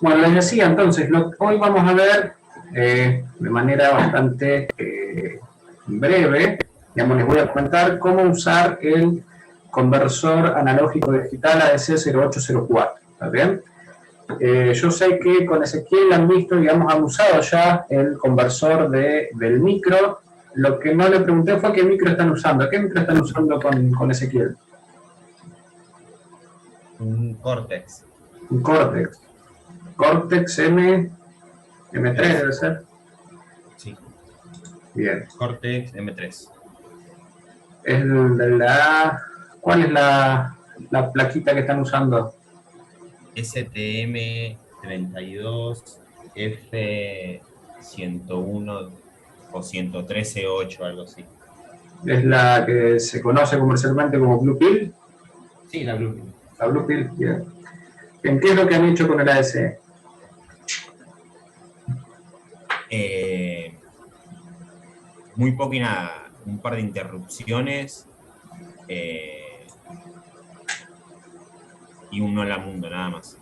Bueno, les decía entonces, hoy vamos a ver de manera bastante breve, digamos, les voy a comentar cómo usar el conversor analógico digital ADC0804, ¿está bien? Yo sé que con Ezequiel han visto, digamos, han usado ya el conversor del micro. Lo que no le pregunté fue qué micro están usando. ¿Qué micro están usando con Ezequiel? Un Cortex. Un Cortex. Cortex M3 debe ser. Sí. Bien. Cortex M3. Es ¿cuál es la plaquita que están usando? STM32F101 o 113.8, algo así. Es la que se conoce comercialmente como Blue Pill. Sí, la Blue Pill. La Blue Pill, bien. ¿Qué es lo que han hecho con el ADC? Muy poco y nada. Un par de interrupciones y un hola mundo, nada más.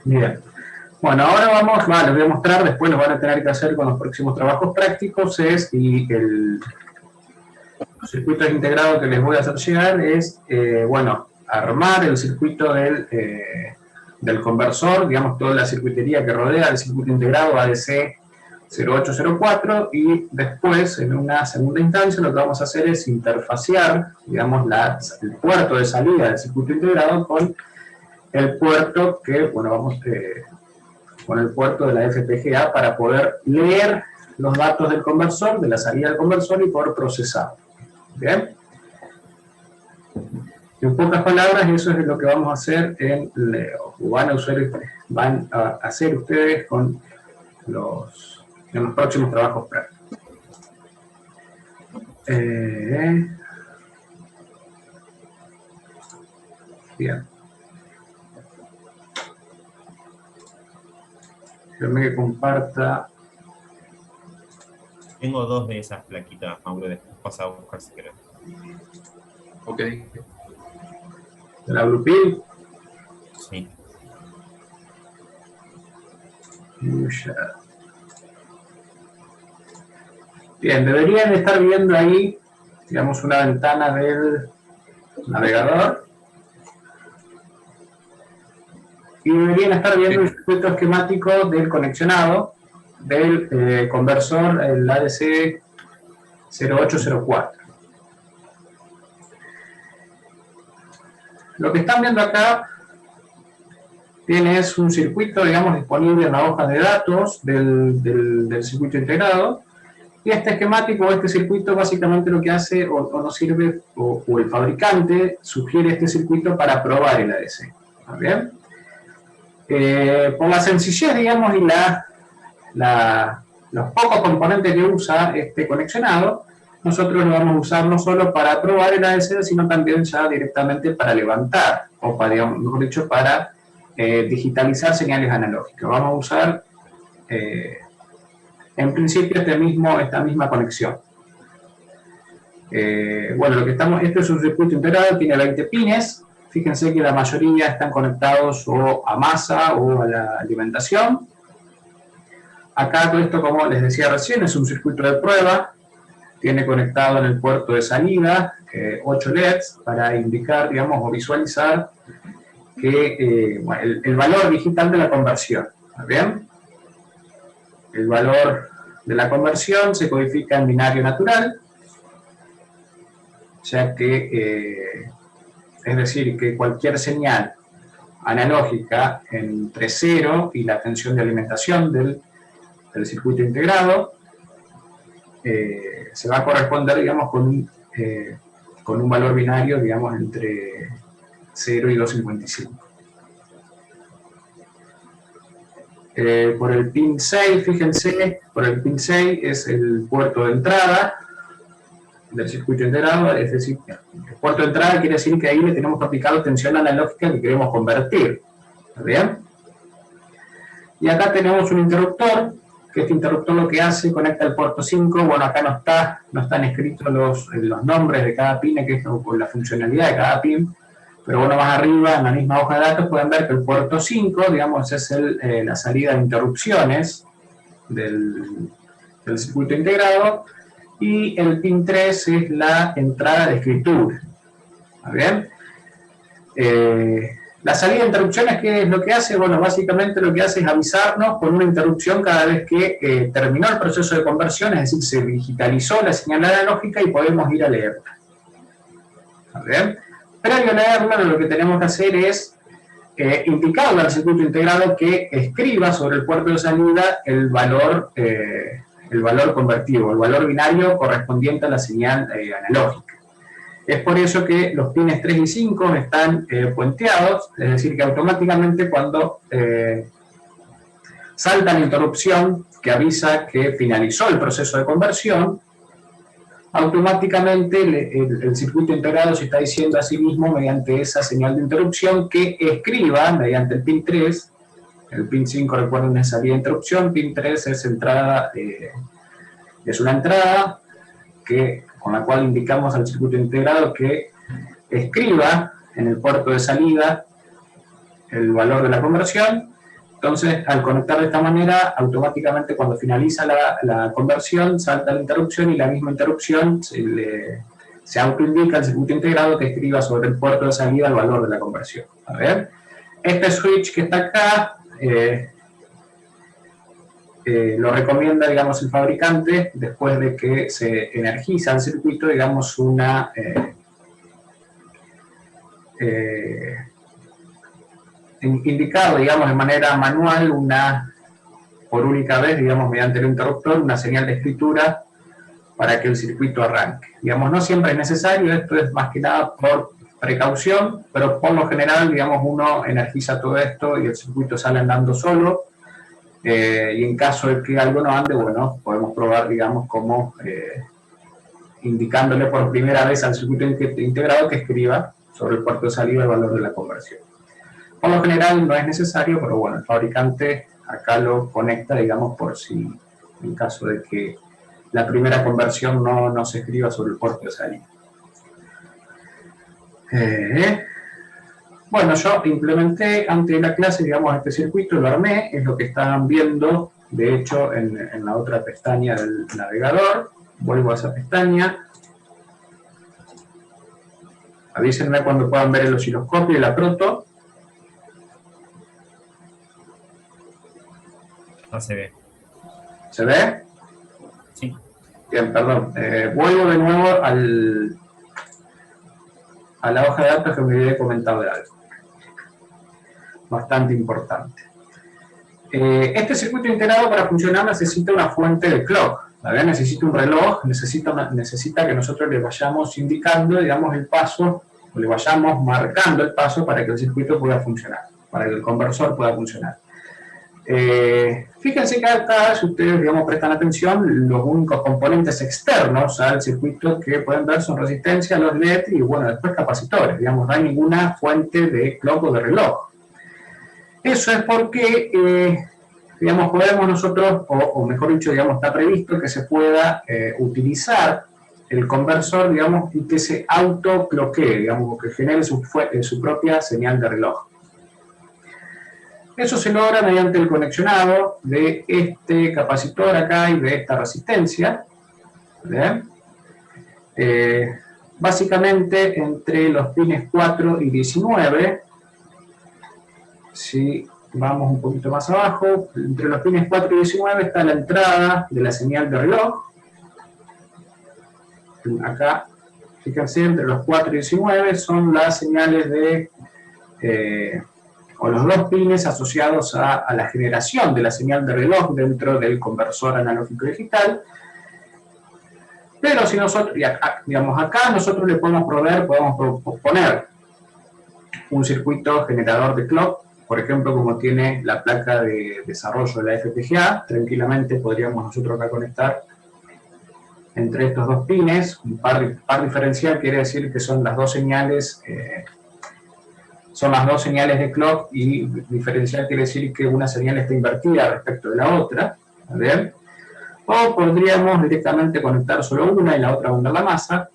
Bien. Bueno, ahora les voy a mostrar, después lo van a tener que hacer con los próximos trabajos prácticos, los circuitos integrados que les voy a hacer llegar es, armar el circuito del conversor, digamos, toda la circuitería que rodea el circuito integrado ADC0804, y después, en una segunda instancia, lo que vamos a hacer es interfacear, digamos, el puerto de salida del circuito integrado con el puerto con el puerto de la FPGA para poder leer los datos del conversor, de la salida del conversor, y poder procesar. ¿Bien? En pocas palabras, eso es lo que vamos a hacer van a hacer ustedes en los próximos trabajos prácticos. Bien. Déjame que comparta. Tengo dos de esas plaquitas, Mauro, después pasa a buscar si querés. Ok. ¿De la Blue Pill? Sí. Bien, deberían estar viendo ahí, digamos, una ventana del navegador. Y deberían estar viendo el circuito esquemático del conexionado del conversor, el ADC0804. Lo que están viendo acá es un circuito, digamos, disponible en la hoja de datos del circuito integrado. Y este esquemático, este circuito, básicamente lo que hace o nos sirve, o el fabricante sugiere este circuito para probar el ADC. ¿Está bien? Por la sencillez, digamos, y los pocos componentes que usa este conexionado, nosotros lo vamos a usar no solo para probar el ADC, sino también ya directamente para levantar, o para, digamos, mejor dicho, para digitalizar señales analógicas. Vamos a usar, en principio, esta misma conexión. Este es un circuito integrado, tiene 20 pines. Fíjense que la mayoría están conectados o a masa o a la alimentación. Acá todo esto, como les decía recién, es un circuito de prueba. Tiene conectado en el puerto de salida 8 LEDs para indicar, digamos, o visualizar que, el valor digital de la conversión. ¿Está bien? El valor de la conversión se codifica en binario natural, ya que es decir, que cualquier señal analógica entre 0 y la tensión de alimentación del circuito integrado se va a corresponder, digamos, con un valor binario, digamos, entre 0 y 255. Por el pin 6, fíjense, por el pin 6 es el puerto de entrada del circuito integrado, es decir, el puerto de entrada quiere decir que ahí le tenemos que aplicar tensión analógica que queremos convertir. ¿Está bien? Y acá tenemos un interruptor, que este interruptor lo que hace, conecta el puerto 5, bueno, acá no están escritos los nombres de cada pin, que es la funcionalidad de cada pin, Pero bueno, más arriba, en la misma hoja de datos, pueden ver que el puerto 5, digamos, es la salida de interrupciones del circuito integrado, y el pin 3 es la entrada de escritura. ¿Está bien? La salida de interrupciones, ¿qué es lo que hace? Bueno, básicamente lo que hace es avisarnos con una interrupción cada vez que terminó el proceso de conversión, es decir, se digitalizó la señal analógica y podemos ir a leerla. ¿Está bien? Previo a leerla, lo que tenemos que hacer es indicarle al circuito integrado que escriba sobre el puerto de salida el valor convertido, el valor binario correspondiente a la señal analógica. Es por eso que los pines 3 y 5 están puenteados, es decir, que automáticamente cuando salta la interrupción que avisa que finalizó el proceso de conversión, automáticamente el circuito integrado se está diciendo a sí mismo mediante esa señal de interrupción que escriba mediante el pin 3, el pin 5 recuerden es salida de interrupción, pin 3 es entrada, es una entrada con la cual indicamos al circuito integrado que escriba en el puerto de salida el valor de la conversión. Entonces, al conectar de esta manera, automáticamente cuando finaliza la conversión, salta la interrupción y la misma interrupción se autoindica al circuito integrado que escriba sobre el puerto de salida el valor de la conversión. A ver, este switch que está acá lo recomienda, digamos, el fabricante después de que se energiza el circuito, digamos, indicado, digamos, de manera manual, por única vez, digamos, mediante el interruptor, una señal de escritura para que el circuito arranque. Digamos, no siempre es necesario, esto es más que nada por precaución, pero por lo general, digamos, uno energiza todo esto y el circuito sale andando solo, y en caso de que algo no ande, bueno, podemos probar, digamos, como indicándole por primera vez al circuito integrado que escriba sobre el puerto de salida el valor de la conversión. Por lo general no es necesario, pero bueno, el fabricante acá lo conecta, digamos, por si en caso de que la primera conversión no se escriba sobre el puerto de salida. Bueno, yo implementé antes de la clase, digamos, este circuito, lo armé, es lo que estaban viendo, de hecho, en la otra pestaña del navegador. Vuelvo a esa pestaña. Avísenme cuando puedan ver el osciloscopio y la proto. No se ve. ¿Se ve? Sí. Bien, perdón. Vuelvo de nuevo a la hoja de datos que me había comentado de algo. Bastante importante. Este circuito integrado para funcionar necesita una fuente de clock. ¿Verdad? Necesita un reloj, necesita que nosotros le vayamos indicando, digamos, el paso, o le vayamos marcando el paso para que el circuito pueda funcionar, para que el conversor pueda funcionar. Fíjense que acá, si ustedes, digamos, prestan atención, los únicos componentes externos al circuito que pueden ver son resistencia, los LED y, bueno, después capacitores. Digamos, no hay ninguna fuente de clock o de reloj. Eso es porque, digamos, podemos nosotros, o mejor dicho, digamos, está previsto que se pueda utilizar el conversor, digamos, y que se autocloquee, digamos, que genere su propia señal de reloj. Eso se logra mediante el conexionado de este capacitor acá y de esta resistencia. ¿Bien? Básicamente entre los pines 4 y 19, si vamos un poquito más abajo, entre los pines 4 y 19 está la entrada de la señal de reloj. Acá, fíjense, entre los 4 y 19 son las señales de... o los dos pines asociados a la generación de la señal de reloj dentro del conversor analógico digital. Pero si nosotros, digamos, acá nosotros le podemos poner un circuito generador de clock, por ejemplo, como tiene la placa de desarrollo de la FPGA, tranquilamente podríamos nosotros acá conectar entre estos dos pines. Un par diferencial quiere decir que son las dos señales de clock, y diferencial quiere decir que una señal está invertida respecto de la otra. ¿Bien? O podríamos directamente conectar solo una y la otra mandar la masa,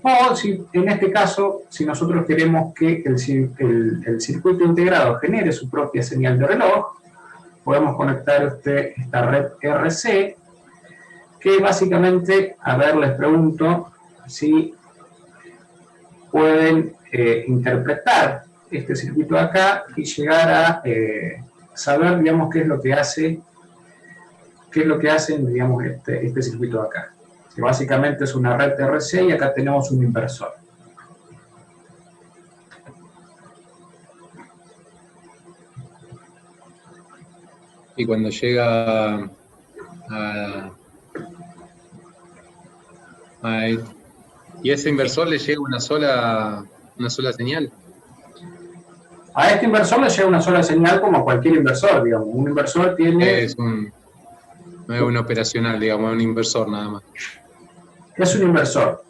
O si, en este caso, si nosotros queremos que el circuito integrado genere su propia señal de reloj, podemos conectar esta red RC, que básicamente, a ver, les pregunto si pueden interpretar este circuito de acá y llegar a saber, digamos, qué es lo que hacen, digamos, este circuito de acá. Que básicamente es una red RC y acá tenemos un inversor. Y cuando llega y a ese inversor le llega una sola señal. A este inversor le llega una sola señal como a cualquier inversor, digamos. Un inversor tiene... No es un operacional, digamos, es un inversor nada más. Es un inversor.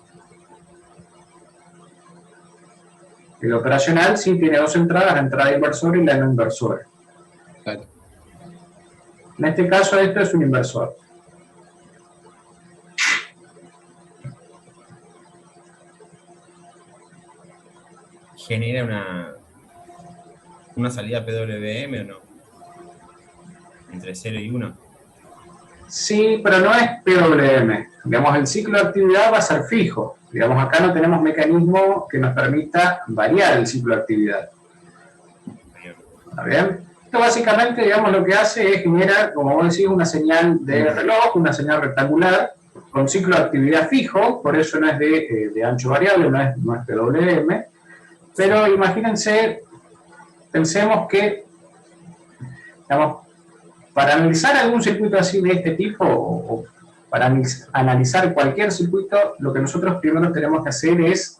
El operacional sí tiene dos entradas, la entrada inversor y la no inversora. Claro. En este caso, esto es un inversor. ¿Genera una salida PWM o no? Entre 0 y 1. Sí, pero no es PWM. Digamos, el ciclo de actividad va a ser fijo. Digamos, acá no tenemos mecanismo que nos permita variar el ciclo de actividad. ¿Está bien? Esto básicamente, digamos, lo que hace es generar, como vos decís, una señal de reloj, una señal rectangular, con ciclo de actividad fijo, por eso no es de ancho variable, no es PWM. Pero imagínense, pensemos que, digamos, para analizar algún circuito así de este tipo, o para analizar cualquier circuito, lo que nosotros primero tenemos que hacer es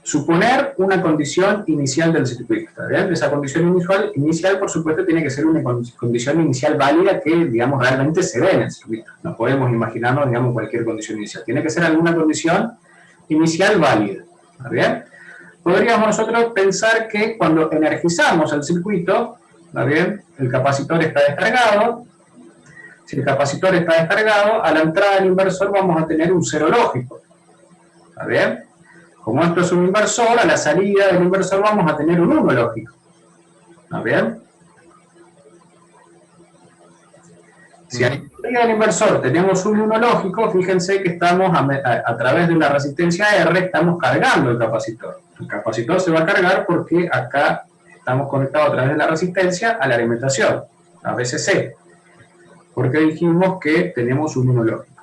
suponer una condición inicial del circuito. ¿Está bien? Esa condición inicial, por supuesto, tiene que ser una condición inicial válida que, digamos, realmente se ve en el circuito. No podemos imaginarnos, digamos, cualquier condición inicial. Tiene que ser alguna condición inicial válida. ¿Está bien? Podríamos nosotros pensar que cuando energizamos el circuito, ¿está bien? El capacitor está descargado. Si el capacitor está descargado, a la entrada del inversor vamos a tener un cero lógico. ¿Está bien? Como esto es un inversor, a la salida del inversor vamos a tener un 1 lógico. ¿Está bien? Si a la salida del inversor tenemos un 1 lógico, fíjense que estamos a través de una resistencia R, estamos cargando el capacitor. El capacitor se va a cargar porque acá estamos conectados a través de la resistencia a la alimentación, a VCC. Porque dijimos que tenemos un 1 lógico.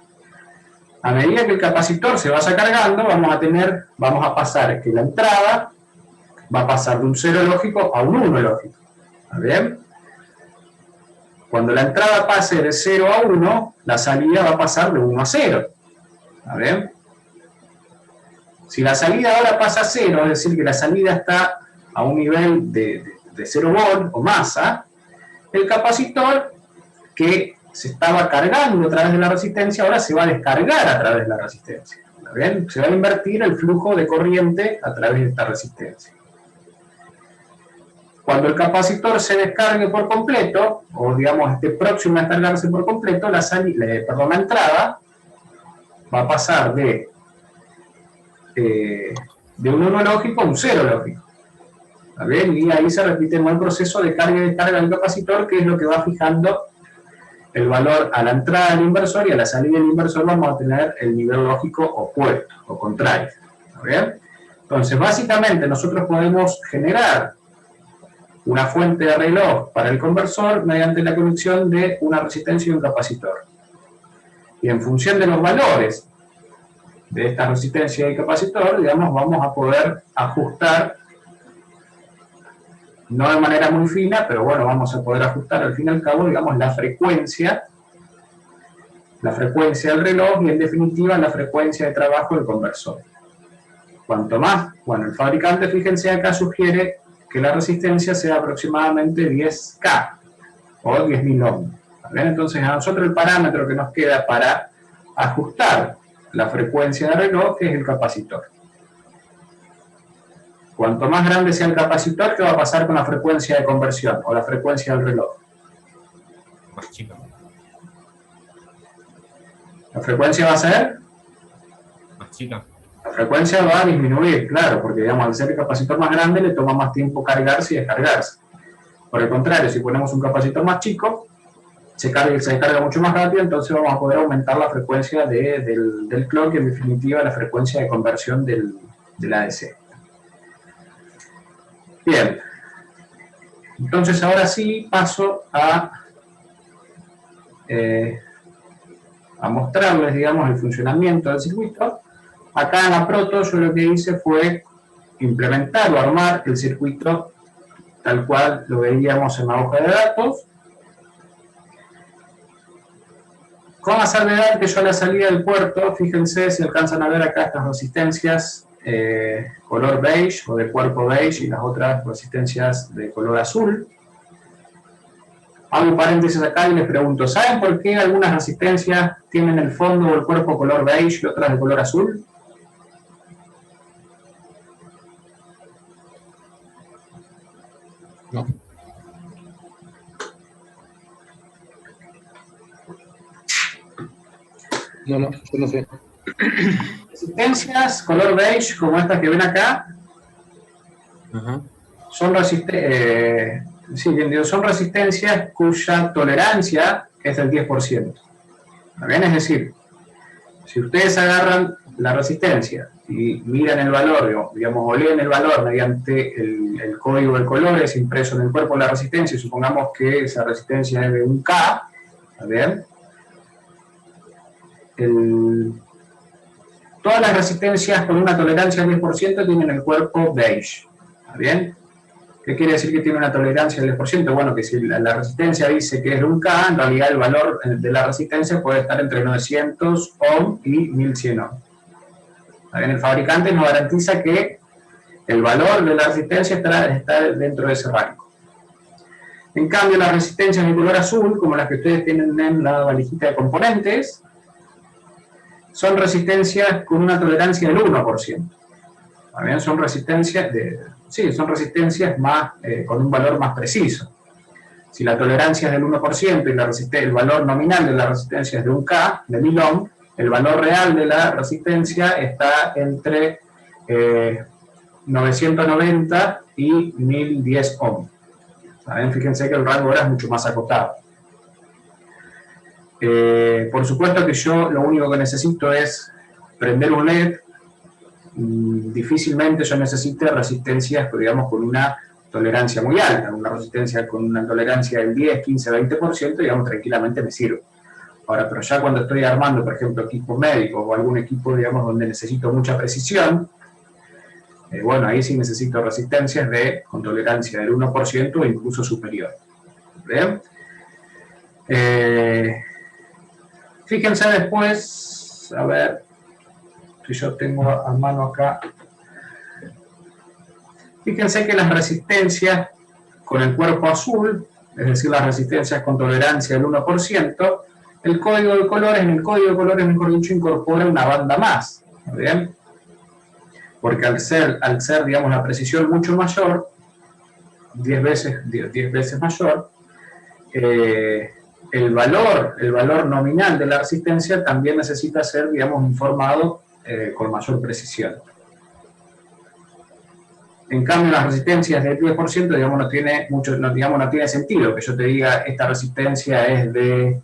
A medida que el capacitor se vaya cargando, vamos a pasar que la entrada va a pasar de un 0 lógico a un 1 lógico. ¿Está bien? Cuando la entrada pase de 0 a 1, la salida va a pasar de 1 a 0. ¿Está bien? Si la salida ahora pasa a 0, es decir, que la salida está a un nivel de 0 volt o masa, el capacitor que se estaba cargando a través de la resistencia, ahora se va a descargar a través de la resistencia. ¿Está bien? Se va a invertir el flujo de corriente a través de esta resistencia. Cuando el capacitor se descargue por completo, o digamos esté próximo a descargarse por completo, la entrada va a pasar de un 1 lógico a un 0 lógico. ¿Está bien? Y ahí se repite el proceso de carga y descarga del capacitor, que es lo que va fijando el valor a la entrada del inversor, y a la salida del inversor vamos a tener el nivel lógico opuesto o contrario. ¿Está bien? Entonces, básicamente nosotros podemos generar una fuente de reloj para el conversor mediante la conexión de una resistencia y un capacitor. Y en función de los valores de esta resistencia y capacitor, digamos, vamos a poder ajustar, no de manera muy fina, pero bueno, vamos a poder ajustar al fin y al cabo, digamos, la frecuencia del reloj y en definitiva la frecuencia de trabajo del conversor. Cuanto más, bueno, el fabricante, fíjense acá, sugiere que la resistencia sea aproximadamente 10K o 10.000 ohms. Entonces a nosotros el parámetro que nos queda para ajustar la frecuencia del reloj es el capacitor. Cuanto más grande sea el capacitor, ¿qué va a pasar con la frecuencia de conversión o la frecuencia del reloj? Más chico. La frecuencia va a ser chica. La frecuencia va a disminuir, claro, porque digamos, al ser el capacitor más grande le toma más tiempo cargarse y descargarse. Por el contrario, si ponemos un capacitor más chico, se descarga mucho más rápido, entonces vamos a poder aumentar la frecuencia del clock y en definitiva la frecuencia de conversión del ADC. Bien, entonces ahora sí paso a mostrarles, digamos, el funcionamiento del circuito. Acá en la proto yo lo que hice fue implementar o armar el circuito tal cual lo veíamos en la hoja de datos, con la salvedad que yo a la salida del puerto, fíjense si alcanzan a ver acá estas resistencias color beige o de cuerpo beige y las otras resistencias de color azul. Hago un paréntesis acá y les pregunto, ¿saben por qué algunas resistencias tienen el fondo o el cuerpo color beige y otras de color azul? No. No, yo no sé. Resistencias color beige, como estas que ven acá, son resistencias cuya tolerancia es del 10%. ¿Bien? Es decir, si ustedes agarran la resistencia y miran el valor, digamos, o leen el valor mediante el código de colores impreso en el cuerpo de la resistencia, y supongamos que esa resistencia es de un K, ¿bien? Todas las resistencias con una tolerancia del 10% tienen el cuerpo beige, ¿está bien? ¿Qué quiere decir que tiene una tolerancia del 10%? Bueno, que si la resistencia dice que es de un K, en realidad el valor de la resistencia puede estar entre 900 ohm y 1100 ohm. ¿Está bien? El fabricante nos garantiza que el valor de la resistencia está dentro de ese rango. En cambio, las resistencias de color azul, como las que ustedes tienen en la valijita de componentes, son resistencias con una tolerancia del 1%. También son resistencias más, con un valor más preciso. Si la tolerancia es del 1% y el valor nominal de la resistencia es de un K, de 1000 ohm, el valor real de la resistencia está entre 990 y 1010 ohm. ¿Saben? Fíjense que el rango ahora es mucho más acotado. Por supuesto que yo lo único que necesito es prender un LED. Difícilmente yo necesite resistencias, digamos, con una tolerancia muy alta. Una resistencia con una tolerancia del 10, 15, 20%, digamos, tranquilamente me sirve. Ahora, pero ya cuando estoy armando, por ejemplo, equipo médico o algún equipo, digamos, donde necesito mucha precisión, bueno, ahí sí necesito resistencias con tolerancia del 1% o incluso superior. ¿Bien? Fíjense después, a ver, si yo tengo a mano acá, fíjense que las resistencias con el cuerpo azul, es decir, las resistencias con tolerancia del 1%, el código de colores, en el código de colores, mejor dicho, incorpora una banda más, ¿bien? Porque al ser, digamos, la precisión mucho mayor, 10 veces mayor, el valor nominal de la resistencia también necesita ser, digamos, informado con mayor precisión. En cambio, las resistencias del 10%, digamos, no tiene sentido que yo te diga esta resistencia es de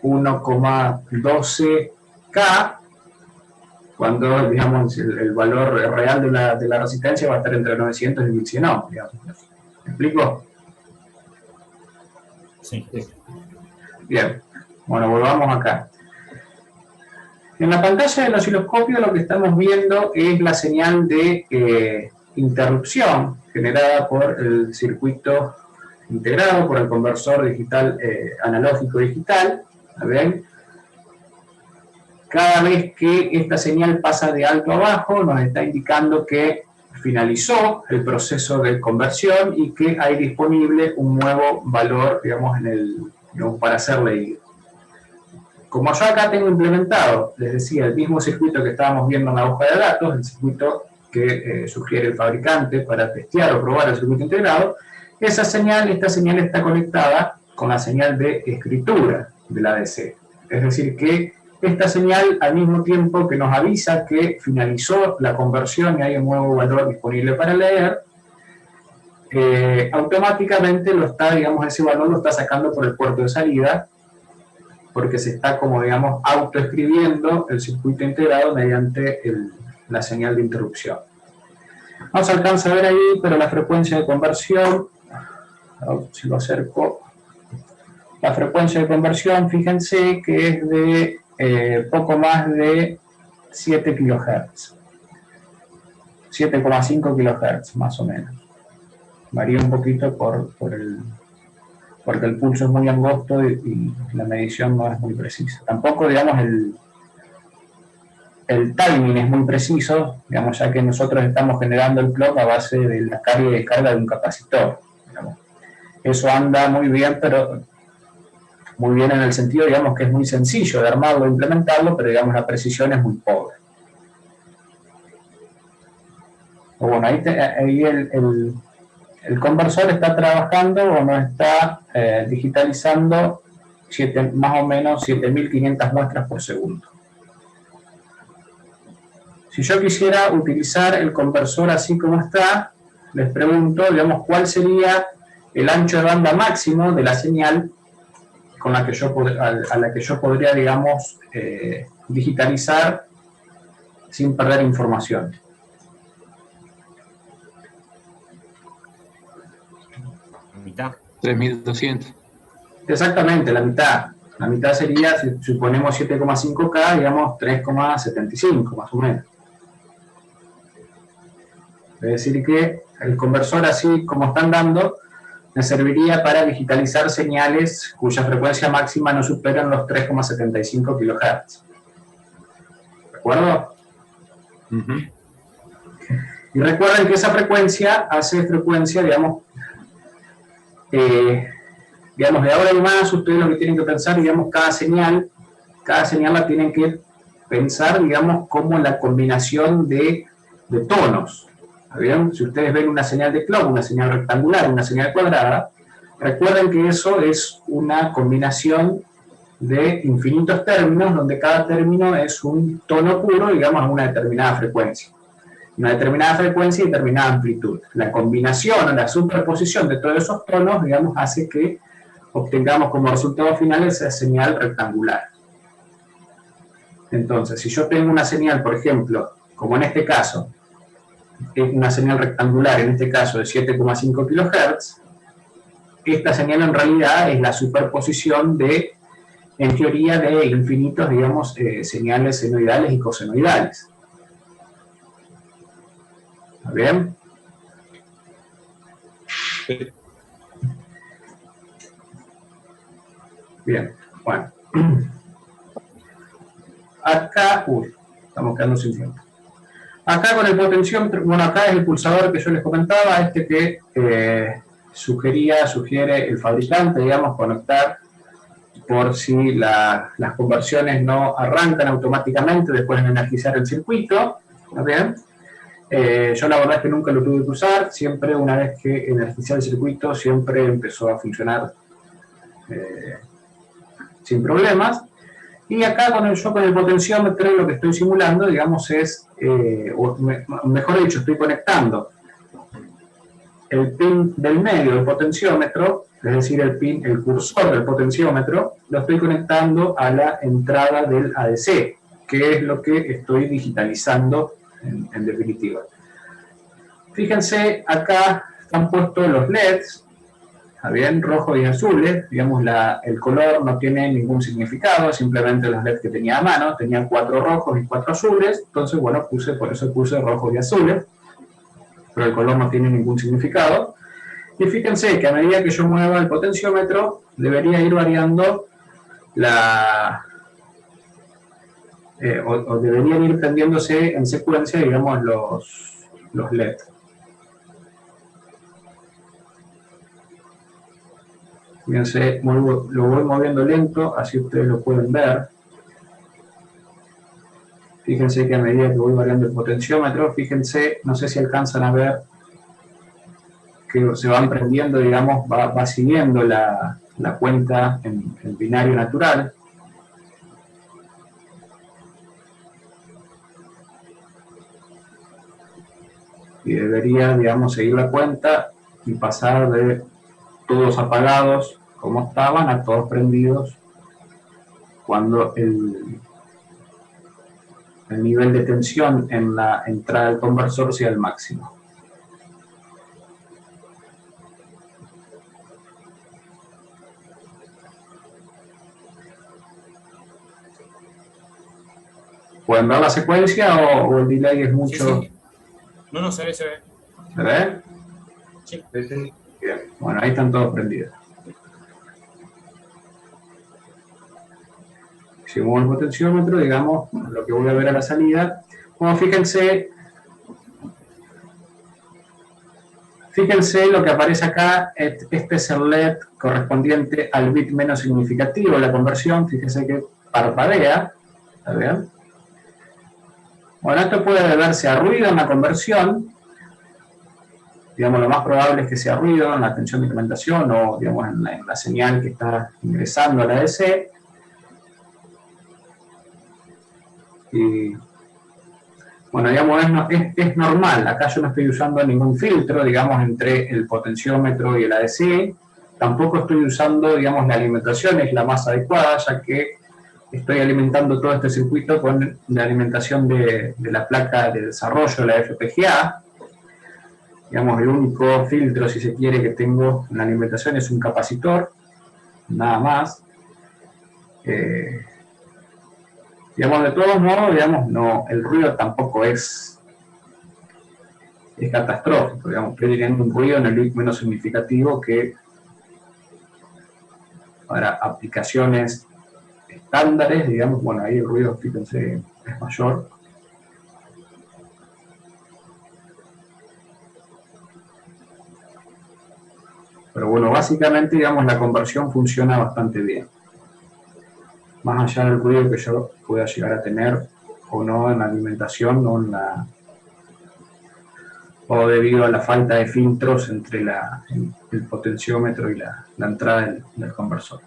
1,12K, cuando, digamos, el valor real de la resistencia va a estar entre 900 y 1100 ohm, digamos. ¿Me explico? Sí. Bien, bueno, volvamos acá. En la pantalla del osciloscopio lo que estamos viendo es la señal de interrupción generada por el circuito integrado, por el conversor digital analógico-digital. ¿Ven? Cada vez que esta señal pasa de alto a bajo, nos está indicando que finalizó el proceso de conversión y que hay disponible un nuevo valor, digamos, para ser leído. Como yo acá tengo implementado, les decía, el mismo circuito que estábamos viendo en la hoja de datos, el circuito que sugiere el fabricante para testear o probar el circuito integrado, esta señal está conectada con la señal de escritura del ADC. Es decir, que esta señal, al mismo tiempo que nos avisa que finalizó la conversión y hay un nuevo valor disponible para leer, automáticamente lo está, digamos, ese valor lo está sacando por el puerto de salida, porque se está, como digamos, autoescribiendo el circuito integrado mediante la señal de interrupción. No se alcanza a ver ahí, pero la frecuencia de conversión, a ver si lo acerco, la frecuencia de conversión, fíjense que es de poco más de 7 kHz, 7,5 kHz más o menos. Varía un poquito porque el pulso es muy angosto y la medición no es muy precisa. Tampoco, digamos, el timing es muy preciso, digamos, ya que nosotros estamos generando el clock a base de la carga y descarga de un capacitor. Digamos. Eso anda muy bien, pero muy bien en el sentido, digamos, que es muy sencillo de armarlo e implementarlo, pero, digamos, la precisión es muy pobre. O bueno, ahí el conversor está trabajando o no está digitalizando más o menos 7.500 muestras por segundo. Si yo quisiera utilizar el conversor así como está, les pregunto, digamos, cuál sería el ancho de banda máximo de la señal con la que a la que yo podría, digamos, digitalizar sin perder información. ¿Mitad? 3200. Exactamente, la mitad. La mitad sería, si suponemos 7,5K, digamos 3,75 más o menos. Es decir que el conversor así como están dando, me serviría para digitalizar señales cuya frecuencia máxima no superan los 3,75 kHz. ¿De acuerdo? Y recuerden que esa frecuencia hace frecuencia, digamos, de ahora en más, ustedes lo que tienen que pensar, digamos, cada señal la tienen que pensar, digamos, como la combinación de tonos. ¿Bien? Si ustedes ven una señal de clock, una señal rectangular, una señal cuadrada, recuerden que eso es una combinación de infinitos términos, donde cada término es un tono puro, digamos, a una determinada frecuencia. Una determinada frecuencia y determinada amplitud. La combinación o la superposición de todos esos tonos, digamos, hace que obtengamos como resultado final esa señal rectangular. Entonces, si yo tengo una señal, por ejemplo, como en este caso, una señal rectangular, en este caso de 7,5 kHz, esta señal en realidad es la superposición de, en teoría, de infinitos, digamos, señales senoidales y cosenoidales. ¿Está bien? Sí. Bien, bueno. Acá, estamos quedando sin tiempo. Acá con el potenciómetro, bueno, acá es el pulsador que yo les comentaba, este que sugiere el fabricante, digamos, conectar por si las conversiones no arrancan automáticamente después de energizar el circuito. ¿Está bien? Yo la verdad es que nunca lo tuve que usar, siempre una vez que energizé el circuito, siempre empezó a funcionar sin problemas. Y acá con el potenciómetro lo que estoy simulando, digamos, es, mejor dicho, estoy conectando el pin del medio del potenciómetro, es decir, el cursor del potenciómetro, lo estoy conectando a la entrada del ADC, que es lo que estoy digitalizando en definitiva. Fíjense, acá están puestos los LEDs, bien, rojos y azules, digamos, el color no tiene ningún significado, simplemente los LEDs que tenía a mano, tenían 4 rojos y 4 azules, entonces, bueno, por eso puse rojos y azules, pero el color no tiene ningún significado. Y fíjense que a medida que yo mueva el potenciómetro, debería ir variando o deberían ir prendiéndose en secuencia, digamos, los LED. Fíjense, lo voy moviendo lento, así ustedes lo pueden ver. Fíjense que a medida que voy variando el potenciómetro, fíjense, no sé si alcanzan a ver que se van prendiendo, digamos, va siguiendo la cuenta en binario natural. y debería, digamos, seguir la cuenta y pasar de todos apagados como estaban a todos prendidos cuando el nivel de tensión en la entrada del conversor sea el máximo. ¿Pueden ver la secuencia o el delay es mucho? Sí, sí. No, se ve. ¿Se ve? Sí. Bien. Bueno, ahí están todos prendidos. Si muevo el potenciómetro, digamos, lo que voy a ver a la salida. Bueno, fíjense lo que aparece acá. Este es el LED correspondiente al bit menos significativo de la conversión. Fíjense que parpadea. ¿Está bien? Bueno, esto puede deberse a ruido en la conversión. Digamos, lo más probable es que sea ruido en la tensión de incrementación o, digamos, en la señal que está ingresando a la DC. Y, bueno, digamos, es normal. Acá yo no estoy usando ningún filtro, digamos, entre el potenciómetro y el ADC. Tampoco estoy usando, digamos, la alimentación es la más adecuada, ya que estoy alimentando todo este circuito con la alimentación de la placa de desarrollo, la FPGA. Digamos, el único filtro, si se quiere, que tengo en la alimentación es un capacitor, nada más. Digamos, de todos modos, digamos, no, el ruido tampoco es catastrófico, digamos, estoy teniendo un ruido en el bit menos significativo que para aplicaciones estándares, digamos, bueno, ahí el ruido, fíjense, es mayor. Pero bueno, básicamente, digamos, la conversión funciona bastante bien. Más allá del ruido que yo pueda llegar a tener o no en la alimentación o debido a la falta de filtros entre el potenciómetro y la entrada del conversor.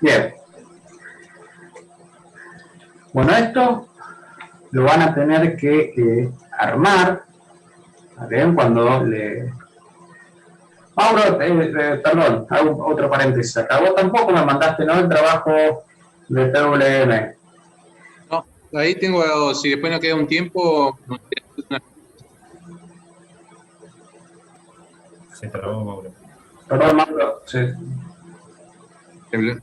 Bien. Bueno, esto lo van a tener que armar. ¿Bien? Cuando le... Mauro, perdón, hago otro paréntesis acá. Vos tampoco me mandaste, ¿no?, el trabajo de PWM. No, ahí tengo, si después no queda un tiempo... Se trabó, Mauro. Perdón, Mauro. Sí. ¿Me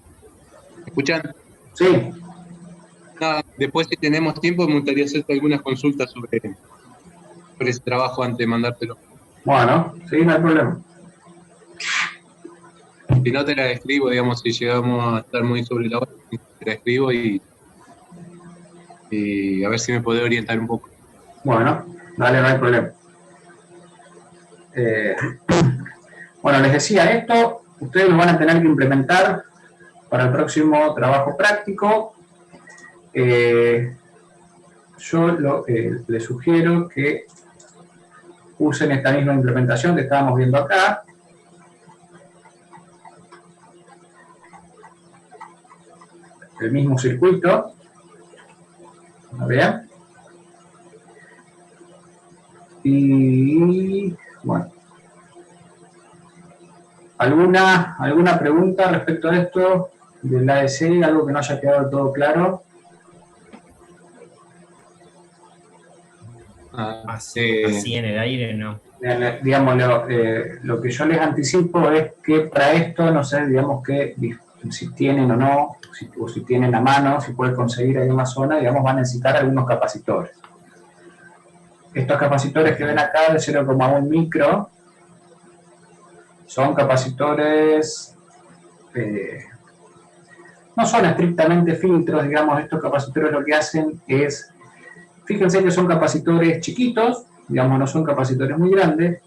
escuchan? Sí. No, después, si tenemos tiempo, me gustaría hacerte algunas consultas sobre ese trabajo antes de mandártelo. Bueno, sí, no hay problema. Si no, te la escribo, digamos, si llegamos a estar muy sobre la hora, te la escribo y a ver si me podés orientar un poco. Bueno, dale, no hay problema. Bueno, les decía, esto ustedes lo van a tener que implementar para el próximo trabajo práctico. Yo les sugiero que usen esta misma implementación que estábamos viendo acá. El mismo circuito. ¿Vean? Y bueno. ¿Alguna pregunta respecto a esto del ADC? ¿Algo que no haya quedado del todo claro? Así en el aire, no. Digamos, lo que yo les anticipo es que para esto, no sé, digamos que si tienen o no, si tienen a mano, si pueden conseguir ahí una zona, digamos, van a necesitar algunos capacitores. Estos capacitores que ven acá de 0,1 micro son capacitores, no son estrictamente filtros, digamos. Estos capacitores lo que hacen es, fíjense que son capacitores chiquitos, digamos, no son capacitores muy grandes,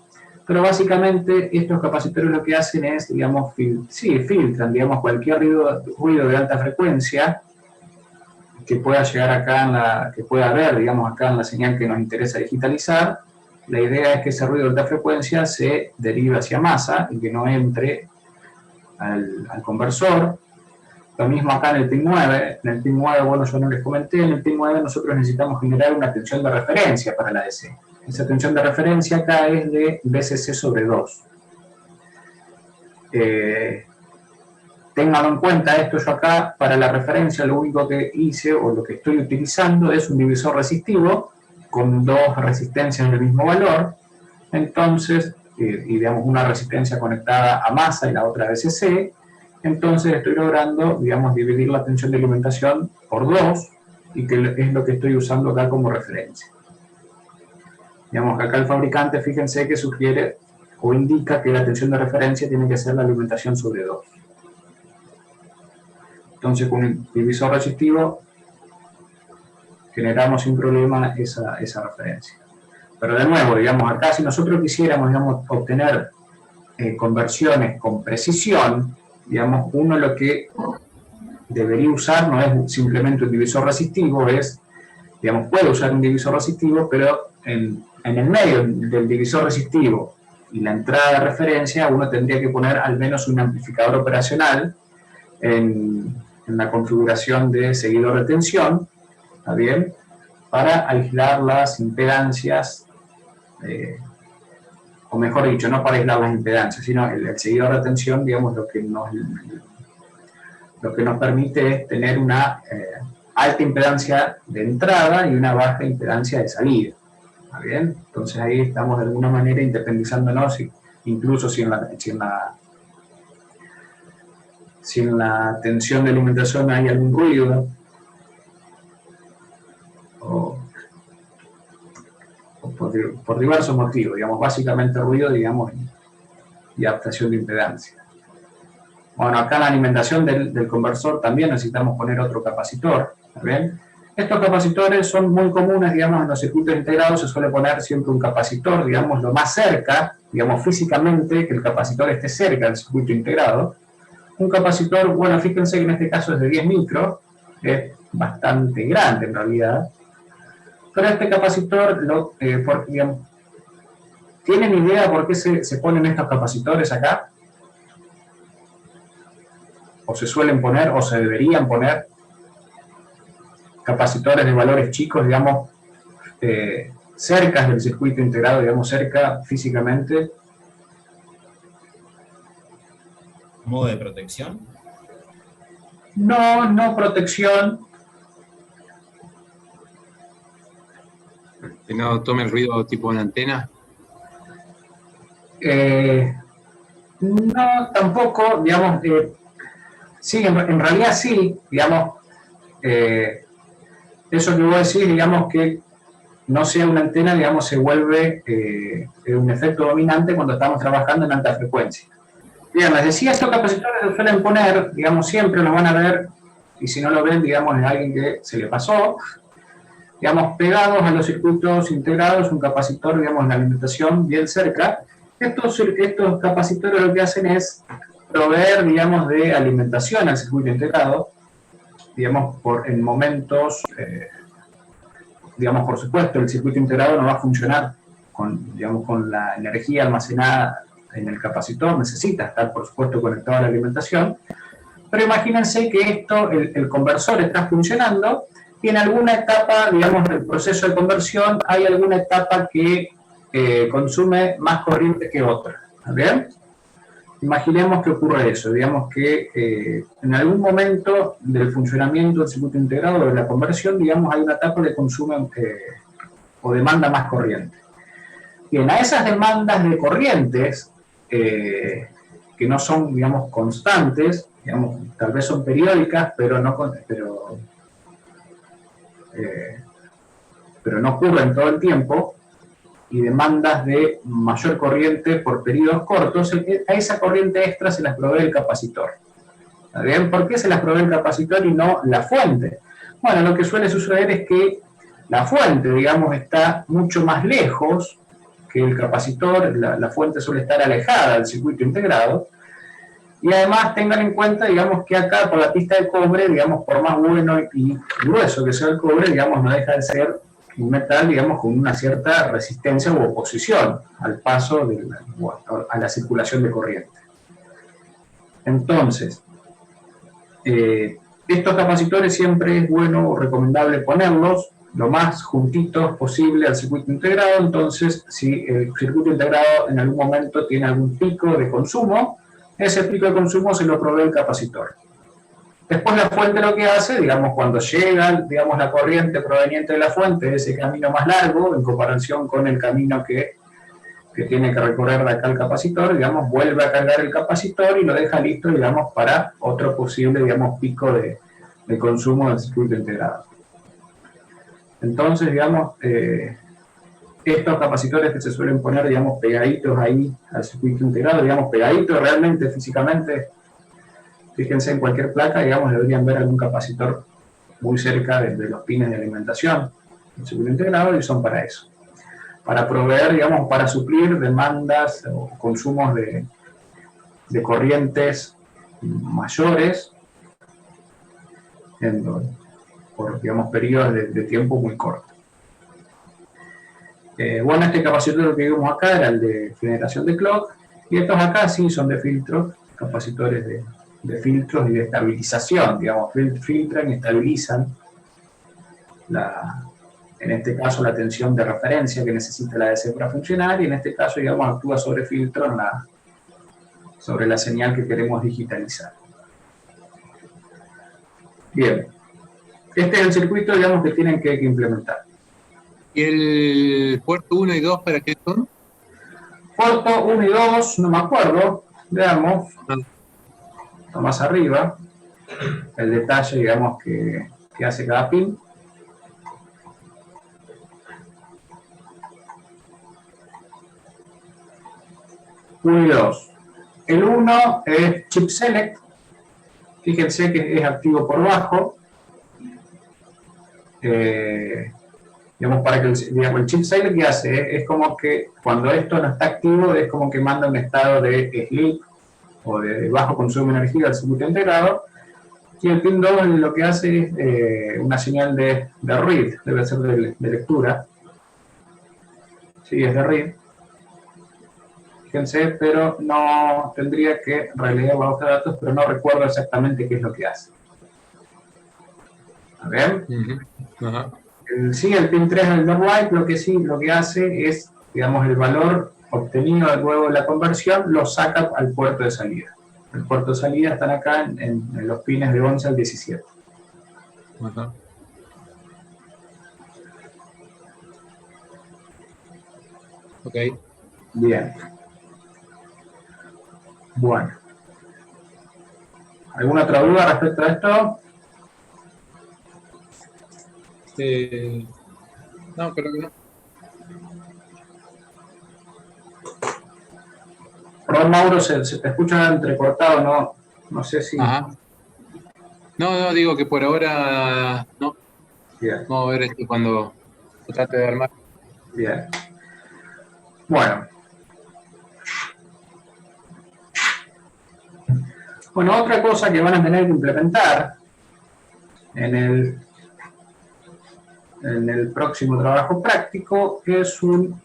pero básicamente estos capacitores lo que hacen es, digamos, filtran, digamos, cualquier ruido de alta frecuencia que pueda llegar acá que pueda haber, digamos, acá en la señal que nos interesa digitalizar. La idea es que ese ruido de alta frecuencia se derive hacia masa y que no entre al conversor. Lo mismo acá en el PIN 9. En el PIN 9, bueno, yo no les comenté, en el PIN 9 nosotros necesitamos generar una tensión de referencia para la DC. Esa tensión de referencia acá es de BCC sobre 2. Ténganlo en cuenta, esto yo acá, para la referencia, lo único que hice o lo que estoy utilizando es un divisor resistivo con dos resistencias del mismo valor. Entonces, y digamos una resistencia conectada a masa y la otra a BCC. Entonces estoy logrando, digamos, dividir la tensión de alimentación por 2 y que es lo que estoy usando acá como referencia. Digamos que acá el fabricante, fíjense que sugiere o indica que la tensión de referencia tiene que ser la alimentación sobre 2. Entonces con el divisor resistivo generamos sin problema esa referencia. Pero de nuevo, digamos, acá si nosotros quisiéramos, digamos, obtener conversiones con precisión, digamos, uno lo que debería usar no es simplemente un divisor resistivo, es, digamos, puede usar un divisor resistivo, pero en el medio del divisor resistivo y la entrada de referencia uno tendría que poner al menos un amplificador operacional en la configuración de seguidor de tensión, ¿está bien? Para aislar las impedancias, o mejor dicho, no para aislar las impedancias, sino el seguidor de tensión, digamos, lo que nos permite es tener una alta impedancia de entrada y una baja impedancia de salida. ¿Está bien? Entonces ahí estamos de alguna manera independizándonos, incluso si en la tensión de alimentación hay algún ruido, o por diversos motivos, digamos, básicamente ruido, digamos, y adaptación de impedancia. Bueno, acá en la alimentación del conversor también necesitamos poner otro capacitor, ¿está bien? Estos capacitores son muy comunes, digamos, en los circuitos integrados se suele poner siempre un capacitor, digamos, lo más cerca, digamos, físicamente, que el capacitor esté cerca del circuito integrado. Un capacitor, bueno, fíjense que en este caso es de 10 micros, es bastante grande en realidad, pero este capacitor, digamos, ¿tienen idea por qué se ponen estos capacitores acá? ¿O se suelen poner, o se deberían poner capacitores de valores chicos, digamos, cerca del circuito integrado, digamos, cerca físicamente? ¿Modo de protección? No protección. Que no tome el ruido tipo una antena. No, tampoco, digamos, sí, en realidad sí, digamos, eso que vos decís, digamos, que no sea una antena, digamos, se vuelve un efecto dominante cuando estamos trabajando en alta frecuencia. Bien, les decía, estos capacitores se suelen poner, digamos, siempre los van a ver, y si no lo ven, digamos, es alguien que se le pasó, digamos, pegados a los circuitos integrados, un capacitor, digamos, en alimentación bien cerca. Estos capacitores lo que hacen es proveer, digamos, de alimentación al circuito integrado, digamos, en momentos, digamos, por supuesto, el circuito integrado no va a funcionar con la energía almacenada en el capacitor, necesita estar, por supuesto, conectado a la alimentación, pero imagínense que el conversor está funcionando y en alguna etapa, digamos, del proceso de conversión hay alguna etapa que consume más corriente que otra, ¿está bien? Imaginemos que ocurre eso, digamos que en algún momento del funcionamiento del circuito integrado o de la conversión, digamos, hay una etapa que consume o demanda más corriente. Bien, a esas demandas de corrientes, que no son, digamos, constantes, digamos, tal vez son periódicas, pero no ocurren todo el tiempo, y demandas de mayor corriente por periodos cortos, a esa corriente extra se las provee el capacitor. ¿Está bien? ¿Por qué se las provee el capacitor y no la fuente? Bueno, lo que suele suceder es que la fuente, digamos, está mucho más lejos que el capacitor, la fuente suele estar alejada del circuito integrado, y además tengan en cuenta, digamos, que acá por la pista de cobre, digamos, por más bueno y grueso que sea el cobre, digamos, no deja de ser un metal, digamos, con una cierta resistencia u oposición al paso a la circulación de corriente. Entonces, Estos capacitores siempre es bueno o recomendable ponerlos lo más juntitos posible al circuito integrado. Entonces, si el circuito integrado en algún momento tiene algún pico de consumo, ese pico de consumo se lo provee el capacitor. Después la fuente lo que hace, digamos, cuando llega, digamos, la corriente proveniente de la fuente, ese camino más largo, en comparación con el camino que tiene que recorrer de acá el capacitor, digamos, vuelve a cargar el capacitor y lo deja listo, digamos, para otro posible, digamos, pico de consumo del circuito integrado. Entonces, digamos, estos capacitores que se suelen poner, digamos, pegaditos ahí al circuito integrado, digamos, pegaditos realmente, físicamente, fíjense en cualquier placa, digamos, deberían ver algún capacitor muy cerca de los pines de alimentación del circuito integrado, y son para eso. Para proveer, digamos, para suplir demandas o consumos de corrientes mayores por, digamos, periodos de tiempo muy cortos. Bueno, este capacitor que vimos acá era el de generación de clock, y estos acá sí son de filtros, capacitores de filtros y de estabilización, digamos, filtran y estabilizan en este caso la tensión de referencia que necesita la DC para funcionar, y en este caso, digamos, actúa sobre filtro sobre la señal que queremos digitalizar. Bien, este es el circuito, digamos, que tienen que implementar. ¿Y el puerto 1 y 2 para qué son? Puerto 1 y 2, no me acuerdo, veamos, más arriba, el detalle, digamos, que hace cada pin. Uno y 2. El 1 es chip select, fíjense que es activo por bajo, digamos, para que el chip select que hace es como que cuando esto no está activo es como que manda un estado de sleep o de bajo consumo de energía al circuito integrado, y el pin 2 lo que hace es una señal de read, debe ser de lectura, sí, es de read, fíjense, pero no tendría que releer la hoja de datos, pero no recuerdo exactamente qué es lo que hace. ¿A ver? Sí, el pin 3 del write lo que hace es, digamos, el valor obtenido luego de la conversión lo saca al puerto de salida. El puerto de salida están acá en los pines de 11 al 17. Ajá. Ok. Bien. Bueno. ¿Alguna otra duda respecto a esto? No, creo que no. Perdón, Mauro, se te escucha entrecortado, no sé si... Ajá. No, digo que por ahora no. Bien. Vamos a ver esto cuando se trate de armar. Bien. Bueno. Bueno, otra cosa que van a tener que implementar en el próximo trabajo práctico es un...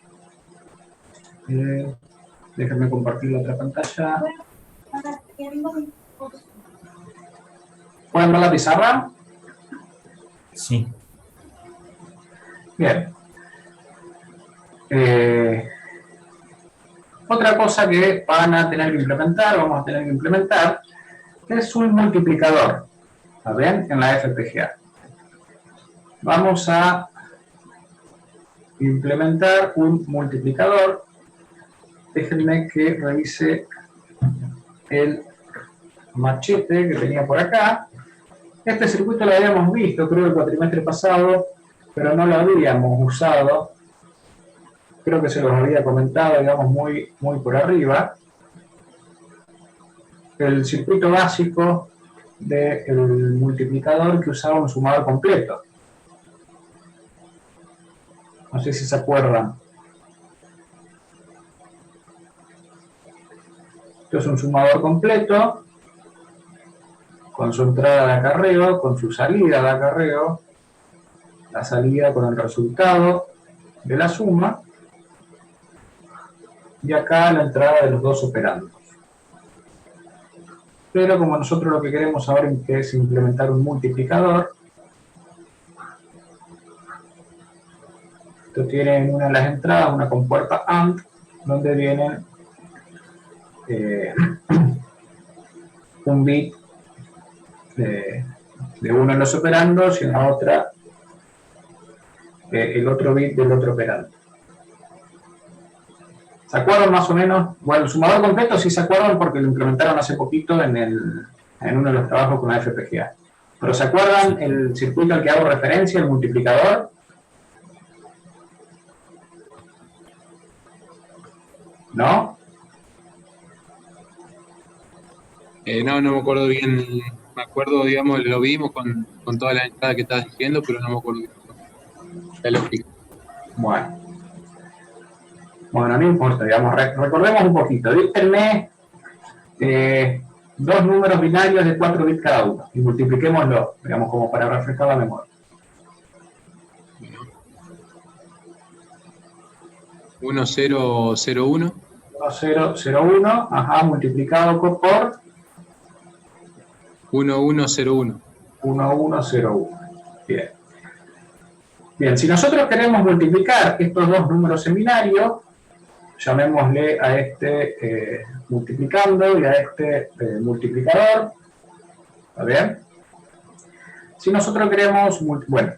déjenme compartir la otra pantalla. ¿Pueden ver la pizarra? Sí. Bien. Otra cosa que van a tener que implementar, vamos a tener que implementar, es un multiplicador. ¿Ven? En la FPGA. Vamos a implementar un multiplicador. Déjenme que revise el machete que tenía por acá. Este circuito lo habíamos visto, creo, el cuatrimestre pasado, pero no lo habíamos usado. Creo que se los había comentado, digamos, muy por arriba. El circuito básico del multiplicador que usaba un sumador completo. No sé si se acuerdan. Esto es un sumador completo, con su entrada de acarreo, con su salida de acarreo, la salida con el resultado de la suma, y acá la entrada de los dos operandos. pero como nosotros lo que queremos ahora es implementar un multiplicador, esto tiene en una de las entradas una compuerta AND, donde viene un bit de uno de los operandos y en la otra el otro bit del otro operando. ¿Se acuerdan más o menos? Bueno, el sumador completo sí se acuerdan porque lo implementaron hace poquito en uno de los trabajos con la FPGA. Pero ¿se acuerdan el circuito al que hago referencia, el multiplicador? ¿No? No me acuerdo bien. Me acuerdo, digamos, lo vimos con toda la entrada que estabas diciendo, pero no me acuerdo bien. Ya lo explico. Bueno, no importa, digamos, recordemos un poquito. Díganme dos números binarios de 4 bits cada uno y multipliquémoslo, digamos, como para refrescar la memoria. 1001. 1001, ajá, multiplicado por 1101. 1101. Bien. Bien, si nosotros queremos multiplicar estos dos números en binario, llamémosle a este multiplicando y a este multiplicador. ¿Está bien? Si nosotros queremos, bueno,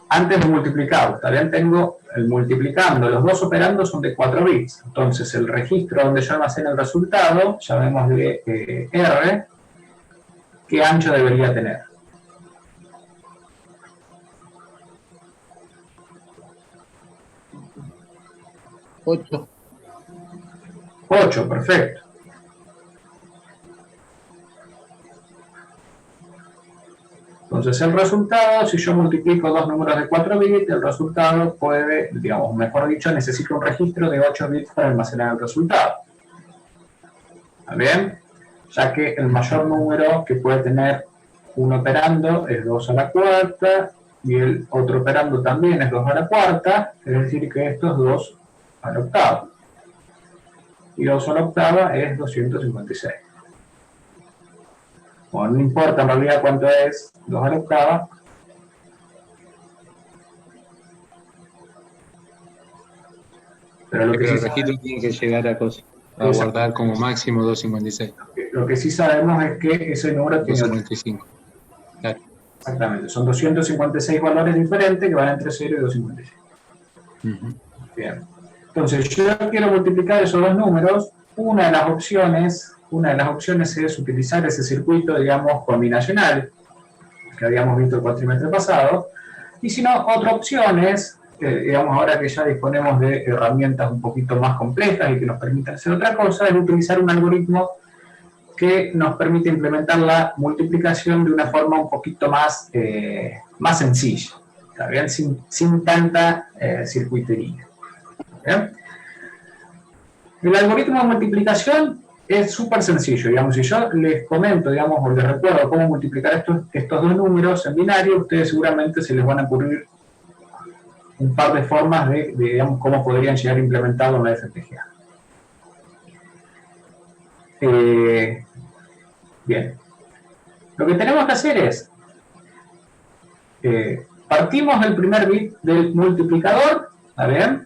antes de multiplicar, ¿está bien? Tengo el multiplicando, los dos operandos son de 4 bits. Entonces el registro donde yo almaceno el resultado, llamémosle R, ¿qué ancho debería tener? 8, perfecto. Entonces el resultado, si yo multiplico dos números de 4 bits, el resultado puede, digamos, mejor dicho, necesito un registro de 8 bits para almacenar el resultado. ¿Está bien? Ya que el mayor número que puede tener un operando es 2 a la cuarta y el otro operando también es 2 a la cuarta, es decir que esto es 2 a la octava. Y 2 a la octava es 256. Bueno, no importa en realidad cuánto es 2 a la octava. Pero lo que el sí registro tiene que llegar a guardar como máximo 256. Lo que sí sabemos es que ese número tiene 255. Claro. Exactamente, son 256 valores diferentes que van entre 0 y 256. Bien. Entonces, yo quiero multiplicar esos dos números. Una de las opciones es utilizar ese circuito, digamos, combinacional, que habíamos visto el cuatrimestre pasado. Y si no, otra opción es, digamos, ahora que ya disponemos de herramientas un poquito más complejas y que nos permiten hacer otra cosa, es utilizar un algoritmo que nos permite implementar la multiplicación de una forma un poquito más sencilla, ¿está bien? Sin tanta circuitería. ¿Bien? El algoritmo de multiplicación es súper sencillo, digamos, si yo les comento, digamos, o les recuerdo cómo multiplicar estos dos números en binario, ustedes seguramente se les van a ocurrir un par de formas de digamos, cómo podrían llegar a implementarlo en la FPGA. Bien. Lo que tenemos que hacer es, partimos del primer bit del multiplicador, ¿está bien?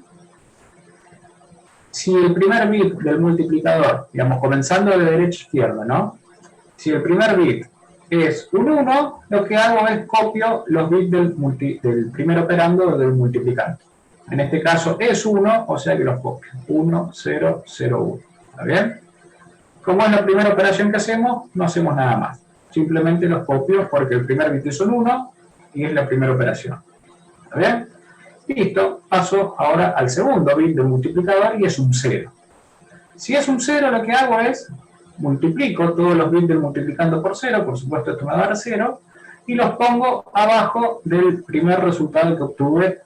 Si el primer bit del multiplicador, digamos, comenzando de derecha a izquierda, ¿no? Si el primer bit es un 1, lo que hago es copio los bits del primer operando del multiplicante. En este caso es 1, o sea que los copio. 1, 0, 0, 1. ¿Está bien? Como es la primera operación que hacemos, no hacemos nada más. Simplemente los copio porque el primer bit es un 1 y es la primera operación. ¿Está bien? Listo, paso ahora al segundo bit del multiplicador y es un 0. Si es un 0, lo que hago es multiplico todos los bits del multiplicando por 0, por supuesto esto me va a dar 0, y los pongo abajo del primer resultado que obtuve.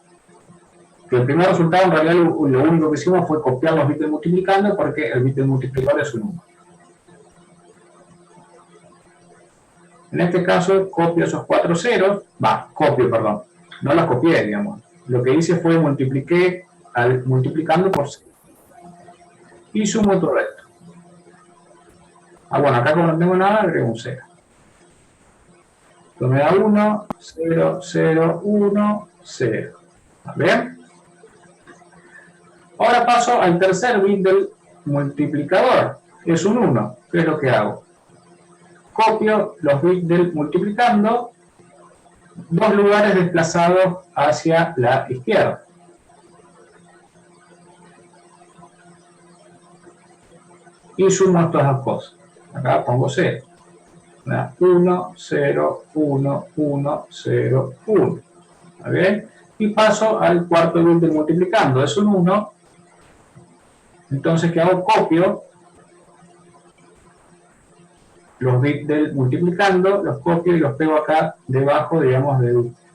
Que el primer resultado en realidad lo único que hicimos fue copiar los bits del multiplicando porque el bit del multiplicador es un 1. En este caso copio esos 4 ceros, no los copié, digamos. Lo que hice fue multiplicando por 0. Y sumo todo esto. Ah, bueno, acá como no tengo nada, agrego un 0. Esto me da 1, 0, 0, 1, 0. ¿Bien? Ahora paso al tercer bit del multiplicador. Es un 1. ¿Qué es lo que hago? Copio los bits del multiplicando, 2 lugares desplazados hacia la izquierda. Y sumo estas dos cosas. Acá pongo 0. 1, 0, 1, 1, 0, 1. ¿Está bien? Y paso al cuarto bit del multiplicando. Es un 1. Entonces, ¿qué hago? Copio los bits del multiplicando, los copio y los pego acá debajo, digamos,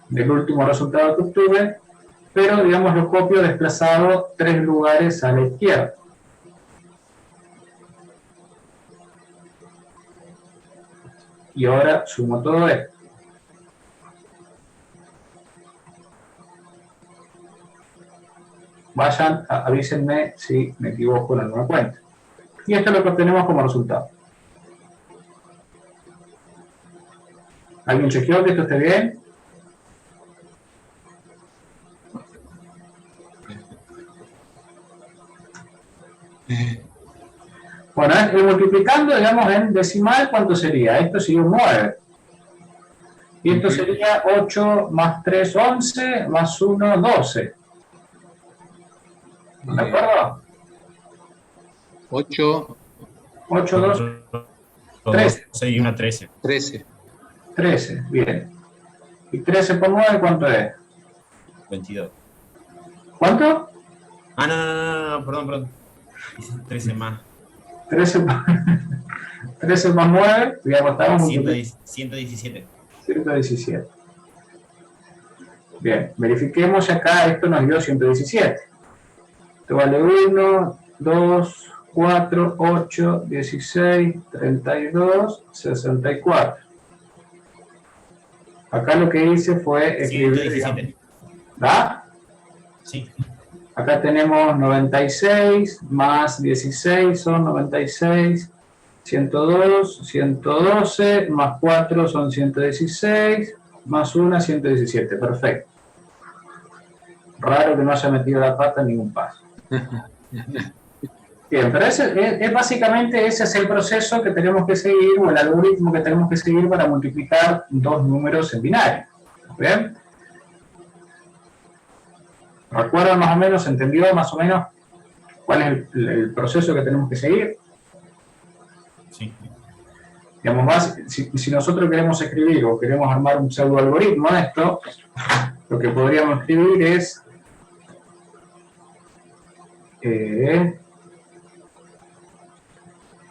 del último resultado que obtuve, pero, digamos, los copio desplazado 3 lugares a la izquierda. Y ahora sumo todo esto. Vayan, avísenme si me equivoco en alguna cuenta. Y esto es lo que obtenemos como resultado. ¿Alguien chequeó que esto esté bien? Bueno, multiplicando, digamos, en decimal, ¿cuánto sería? Esto sería un 9. Y esto sería 8 más 3, 11, más 1, 12. ¿De acuerdo? 8, 8, 2, 13. 12 y una 13. 13. 13, bien. ¿Y 13 por 9 cuánto es? 22. ¿Cuánto? Ah, no, perdón. 13 más. 13 más 9, digamos, estamos 117. 117. Bien, verifiquemos acá, esto nos dio 117. Esto vale 1, 2, 4, 8, 16, 32, 64. Acá lo que hice fue escribir, 117. ¿da? Sí. Acá tenemos 96 más 16 son 96, 102, 112, más 4 son 116, más 1, 117. Perfecto. Raro que no haya metido la pata en ningún paso. Bien, pero básicamente ese es el proceso que tenemos que seguir, o el algoritmo que tenemos que seguir para multiplicar dos números en binario. ¿Bien? ¿Recuerdan más o menos, entendió más o menos cuál es el proceso que tenemos que seguir? Sí. Digamos, si nosotros queremos escribir o queremos armar un pseudo algoritmo de esto, lo que podríamos escribir es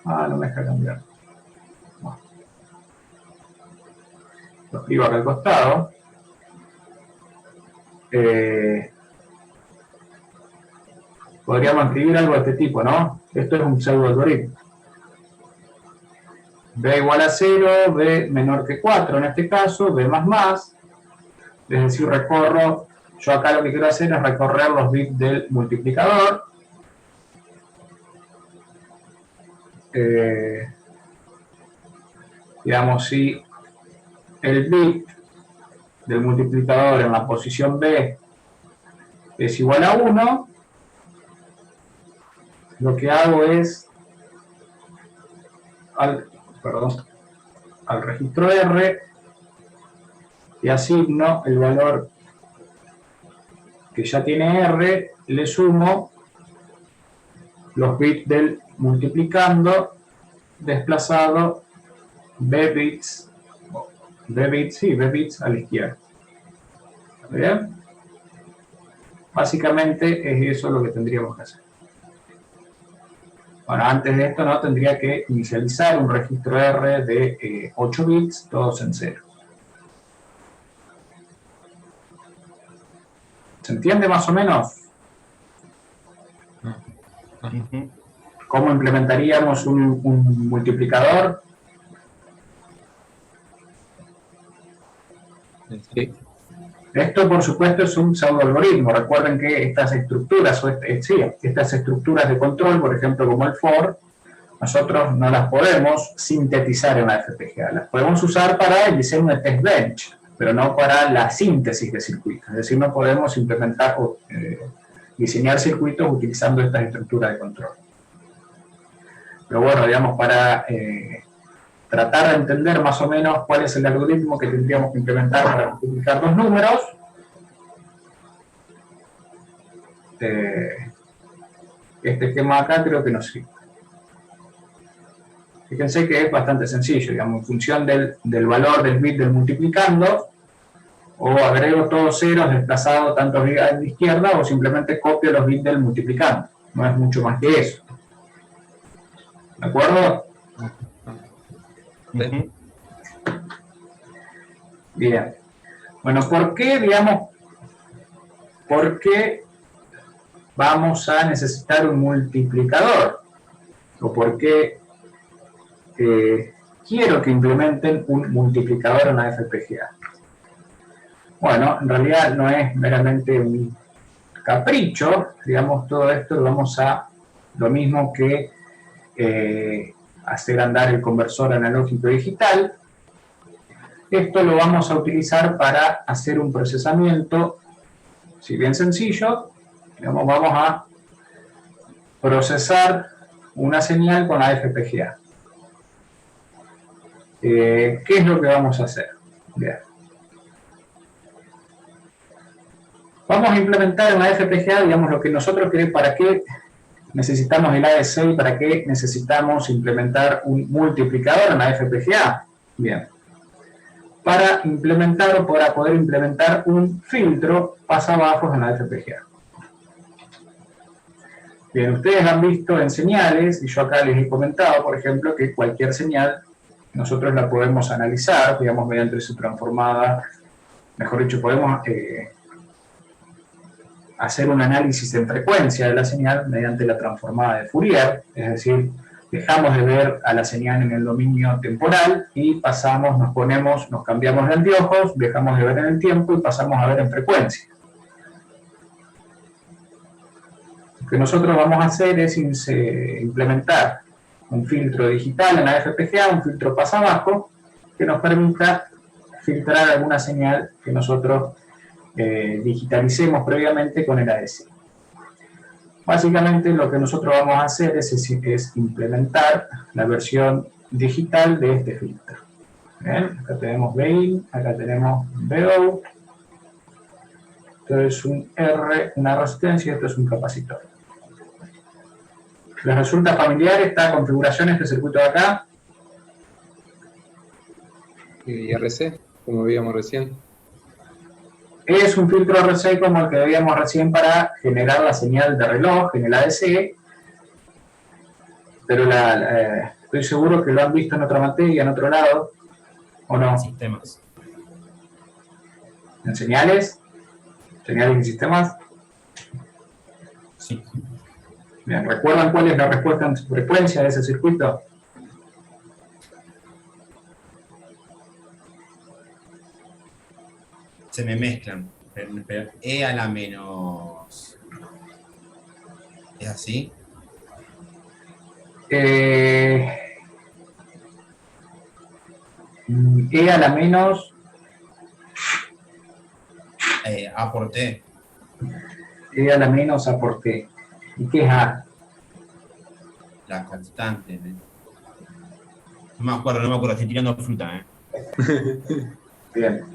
no me deja cambiar. Bueno. Lo escribo acá al costado. Podríamos escribir algo de este tipo, ¿no? Esto es un pseudo algoritmo. B igual a 0, B menor que 4 en este caso, B más, es decir, recorro, yo acá lo que quiero hacer es recorrer los bits del multiplicador. Digamos, si el bit del multiplicador en la posición B es igual a 1, lo que hago es al registro R y asigno el valor que ya tiene R, le sumo los bits del multiplicando desplazado B bits a la izquierda. ¿Está bien? Básicamente es eso lo que tendríamos que hacer. Bueno, antes de esto, ¿no? Tendría que inicializar un registro R de 8 bits, todos en 0. ¿Se entiende más o menos? ¿Cómo implementaríamos un multiplicador? Sí. Esto, por supuesto, es un pseudoalgoritmo. Recuerden que estas estructuras, estas estructuras de control, por ejemplo, como el for, nosotros no las podemos sintetizar en la FPGA. Las podemos usar para el diseño de test bench, pero no para la síntesis de circuitos. Es decir, no podemos implementar o diseñar circuitos utilizando estas estructuras de control. Pero bueno, digamos, para tratar de entender más o menos cuál es el algoritmo que tendríamos que implementar para multiplicar dos números, este esquema acá creo que nos sirve. Fíjense que es bastante sencillo, digamos, en función del valor del bit del multiplicando, o agrego todos ceros desplazado tantos bits a la izquierda, o simplemente copio los bits del multiplicando. No es mucho más que eso. ¿De acuerdo? Ujú. Bien. Bueno, ¿por qué, digamos, por qué vamos a necesitar un multiplicador? ¿O por qué quiero que implementen un multiplicador en la FPGA? Bueno, en realidad no es meramente un capricho, digamos, todo esto lo vamos a, lo mismo que hacer andar el conversor analógico digital, esto lo vamos a utilizar para hacer un procesamiento, si bien sencillo, digamos, vamos a procesar una señal con la FPGA. ¿Qué es lo que vamos a hacer? Bien. Vamos a implementar en la FPGA, digamos, lo que nosotros queremos, para qué necesitamos el AEC y para qué necesitamos implementar un multiplicador en la FPGA. Bien. Para implementar o para poder implementar un filtro pasabajos en la FPGA. Bien, ustedes han visto en señales, y yo acá les he comentado, por ejemplo, que cualquier señal nosotros la podemos analizar, digamos, mediante su transformada, mejor dicho, podemos hacer un análisis en frecuencia de la señal mediante la transformada de Fourier, es decir, dejamos de ver a la señal en el dominio temporal y pasamos, nos cambiamos de anteojos, dejamos de ver en el tiempo y pasamos a ver en frecuencia. Lo que nosotros vamos a hacer es implementar un filtro digital en la FPGA, un filtro pasabajo, que nos permita filtrar alguna señal que nosotros digitalicemos previamente con el AEC. Básicamente lo que nosotros vamos a hacer es implementar la versión digital de este filtro. ¿Bien? Acá tenemos BIN, acá tenemos BO, esto es un R, una resistencia, y esto es un capacitor. ¿Les resulta familiar esta configuración, este circuito de acá? IRC, como veíamos recién. Es un filtro RC como el que veíamos recién para generar la señal de reloj en el ADC, pero estoy seguro que lo han visto en otra materia, en otro lado, ¿o no? Sistemas. ¿En señales? ¿Señales y sistemas? Sí. Bien, ¿recuerdan cuál es la respuesta en frecuencia de ese circuito? Se me mezclan. Pero E a la menos. ¿Es así? E a la menos. A por T. E a la menos A por T. ¿Y qué es A? La constante. No me acuerdo, estoy tirando fruta. Bien.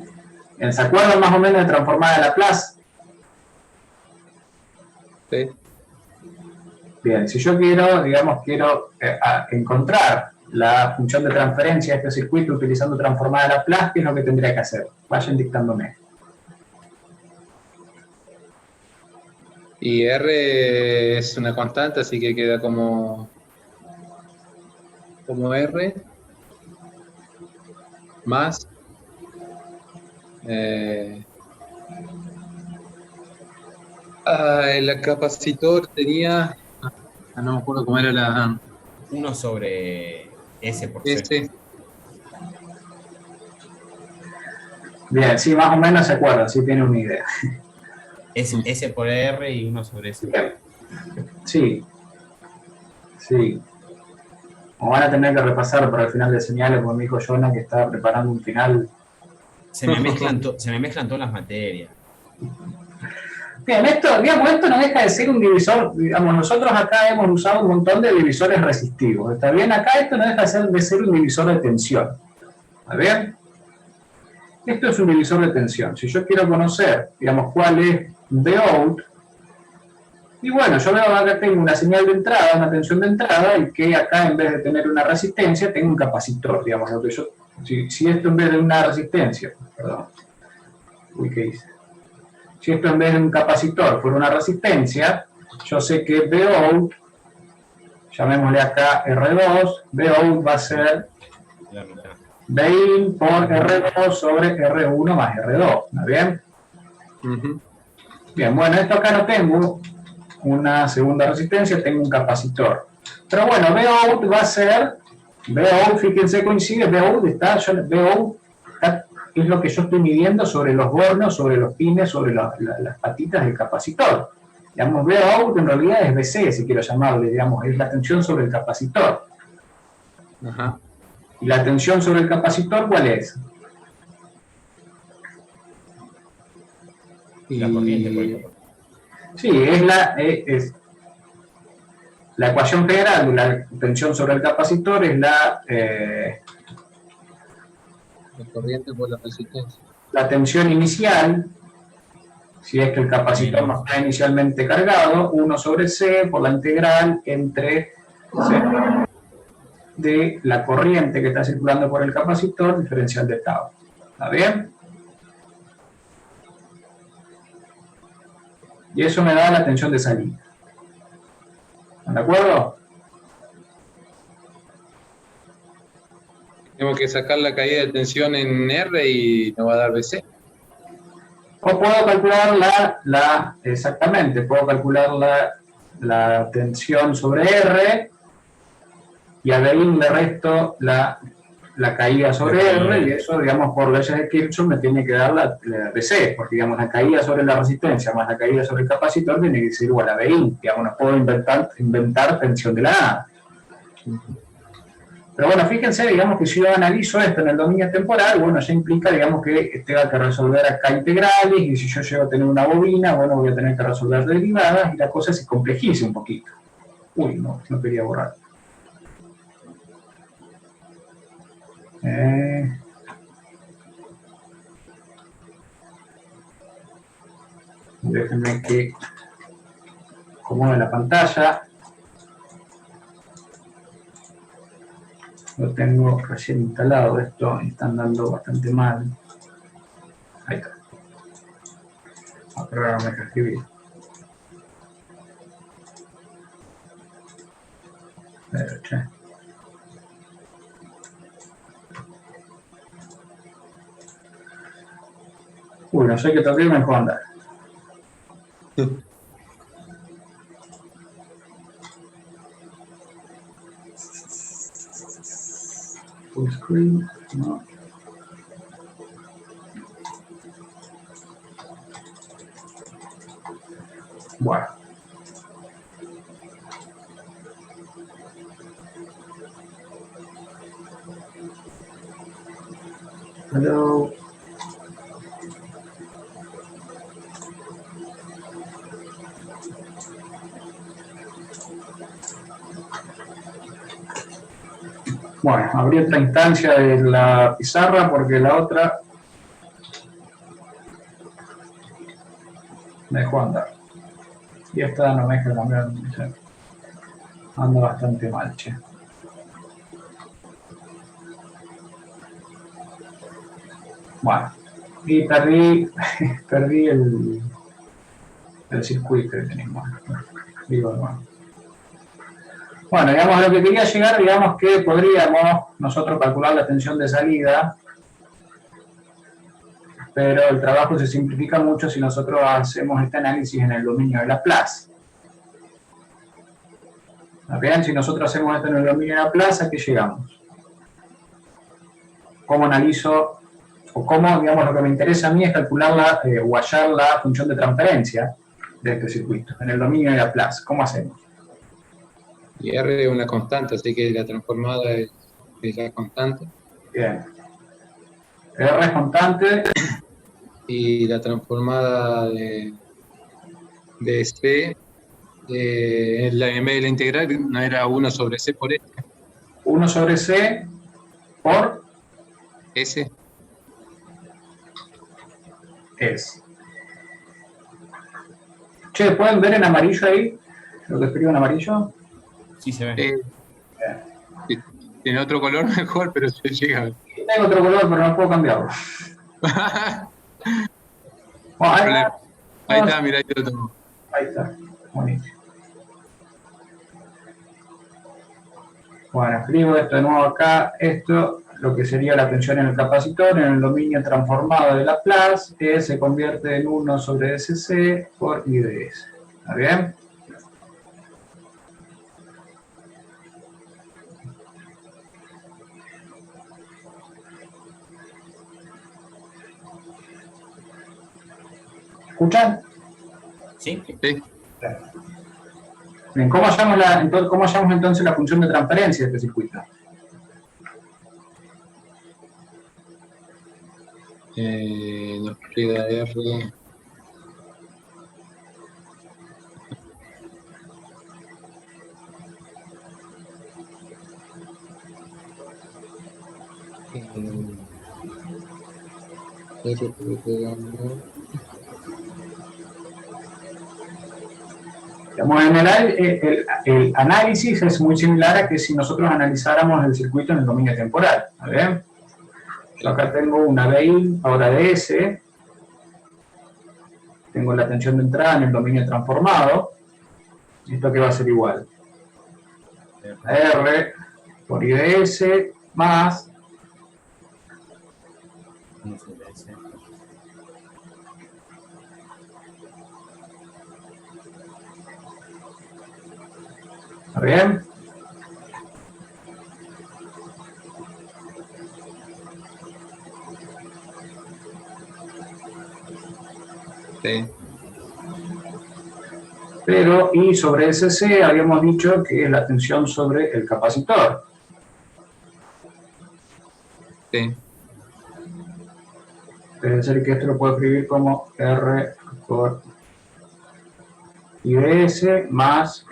¿Se acuerdan más o menos de transformada de Laplace? Sí. Bien, si yo quiero, digamos, encontrar la función de transferencia de este circuito utilizando transformada de Laplace, ¿qué es lo que tendría que hacer? Vayan dictándome. Y R es una constante, así que queda como R más el capacitor tenía, no me acuerdo cómo era la 1 sobre S por C. S. Bien, sí, más o menos se acuerdan, sí tiene una idea. S por R y 1 sobre S. Bien. Sí. Sí. O van a tener que repasar para el final de señales, porque me dijo Jonah que estaba preparando un final. Se me mezclan todas las materias. Bien, esto no deja de ser un divisor, digamos, nosotros acá hemos usado un montón de divisores resistivos, ¿está bien? Acá esto no deja de ser un divisor de tensión, ¿está bien? Esto es un divisor de tensión. Si yo quiero conocer, digamos, cuál es Vout, y bueno, yo veo acá tengo una señal de entrada, una tensión de entrada, y que acá en vez de tener una resistencia, tengo un capacitor, digamos, lo que yo, si esto en vez de una resistencia, perdón, uy, ¿qué hice? Si esto en vez de un capacitor fuera una resistencia, yo sé que Vout, llamémosle acá R2, Vout va a ser Vin por R2 sobre R1 más R2, ¿está bien? Bien, bueno, esto acá no tengo una segunda resistencia, tengo un capacitor. Pero bueno, Vout va a ser, Vout, fíjense, coincide, Vout es lo que yo estoy midiendo sobre los bornos, sobre los pines, sobre las patitas del capacitor. Digamos, Vout en realidad es BC, si quiero llamarle, digamos, es la tensión sobre el capacitor. Ajá. ¿Y la tensión sobre el capacitor cuál es? La corriente, por ejemplo. Sí, es la ecuación general de la tensión sobre el capacitor es la corriente por la resistencia. La tensión inicial, si es que el capacitor no está inicialmente cargado, 1 sobre C por la integral entre C de la corriente que está circulando por el capacitor, diferencial de tau. ¿Está bien? Y eso me da la tensión de salida. ¿Están de acuerdo? Tenemos que sacar la caída de tensión en R y nos va a dar BC. O puedo calcular exactamente, puedo calcular la tensión sobre R y a Vin le resto la caída sobre R, y eso, digamos, por leyes de Kirchhoff me tiene que dar la BC, porque, digamos, la caída sobre la resistencia más la caída sobre el capacitor tiene que ser igual a Vin. Digamos, no puedo inventar tensión de la nada. Pero bueno, fíjense, digamos que si yo analizo esto en el dominio temporal, bueno, ya implica, digamos, que tenga que resolver acá integrales, y si yo llego a tener una bobina, bueno, voy a tener que resolver derivadas, y la cosa se complejiza un poquito. Uy, no quería borrar. Déjenme que acomode la pantalla. Lo tengo recién instalado, esto está andando bastante mal. Ahí está. Ahora no me deja escribir. Pero, che. Uy, no sé qué toque me dejó andar. Full screen, no. Bueno. Hello. Bueno, abrí otra instancia de la pizarra porque la otra me dejó andar. Y esta no me deja cambiar. Anda bastante mal, che. Bueno, y perdí el circuito que tenemos. Digo, bueno. Bueno, digamos, lo que quería llegar, digamos que podríamos nosotros calcular la tensión de salida, pero el trabajo se simplifica mucho si nosotros hacemos este análisis en el dominio de Laplace. ¿Bien? Si nosotros hacemos esto en el dominio de Laplace, ¿a qué llegamos? ¿Cómo analizo, o cómo, digamos, lo que me interesa a mí es calcular o hallar la función de transferencia de este circuito en el dominio de Laplace? ¿Cómo hacemos? Y R es una constante, así que la transformada es la constante. Bien. R es constante. Y la transformada de C, en vez de la integral, no era 1 sobre C por 1 sobre C por S. S. Che, ¿pueden ver en amarillo ahí? Lo que escribo en amarillo. Sí, se ve. Si tiene otro color mejor, pero se llega a ver. Tengo otro color, pero no puedo cambiarlo. Bueno, Ahí está, mirá, ahí te lo tomo. ahí está. Bonito. Bueno, escribo esto de nuevo acá. Esto, lo que sería la tensión en el capacitor, en el dominio transformado de Laplace, que se convierte en 1 sobre SC por I de S. ¿Está bien? ¿Escuchan? ¿Sí? Sí. Bien, ¿cómo hallamos entonces la función de transferencia de este circuito? Nos queda R. Digamos, el análisis es muy similar a que si nosotros analizáramos el circuito en el dominio temporal. ¿Está bien? Yo acá tengo una BI ahora de S, tengo la tensión de entrada en el dominio transformado, esto que va a ser igual. R por I de S más 1 sobre S. ¿Está bien? Sí. Pero I sobre SC habíamos dicho que es la tensión sobre el capacitor. Sí. Es decir, que esto lo puedo escribir como R por I de S más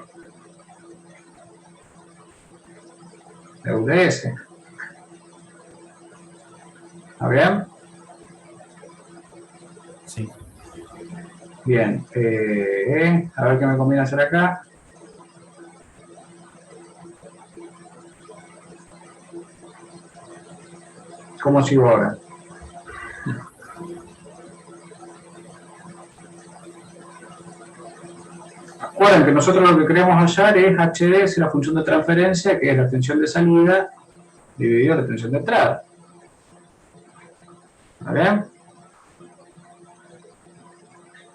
U de S. ¿Está bien? Sí. Bien. A ver qué me conviene hacer acá. ¿Cómo sigo ahora? Recuerden que nosotros lo que queremos hallar es HDS, la función de transferencia, que es la tensión de salida dividido la tensión de entrada. ¿Está bien?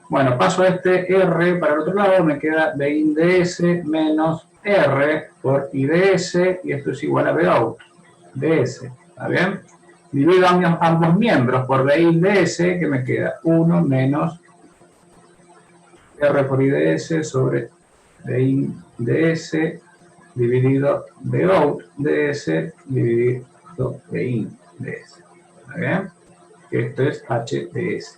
Bueno, paso a este R para el otro lado, me queda BIN de S menos R por I de S, y esto es igual a Bout de S. ¿Está bien? Divido ambos miembros por BIN de S, que me queda 1 menos R por I de S sobre BIN de S dividido Bout de S dividido BIN de S. ¿Está bien? Esto es H de S.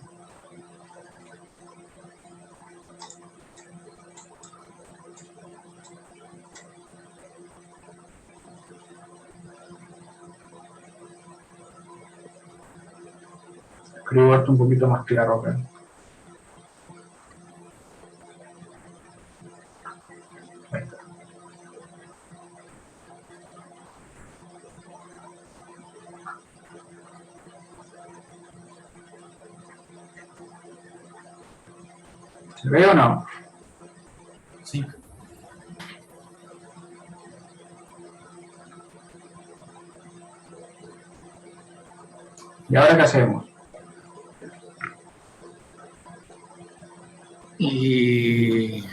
Escribo esto un poquito más claro acá. Ahí está. ¿Se ve o no? Sí. ¿Y ahora qué hacemos? Y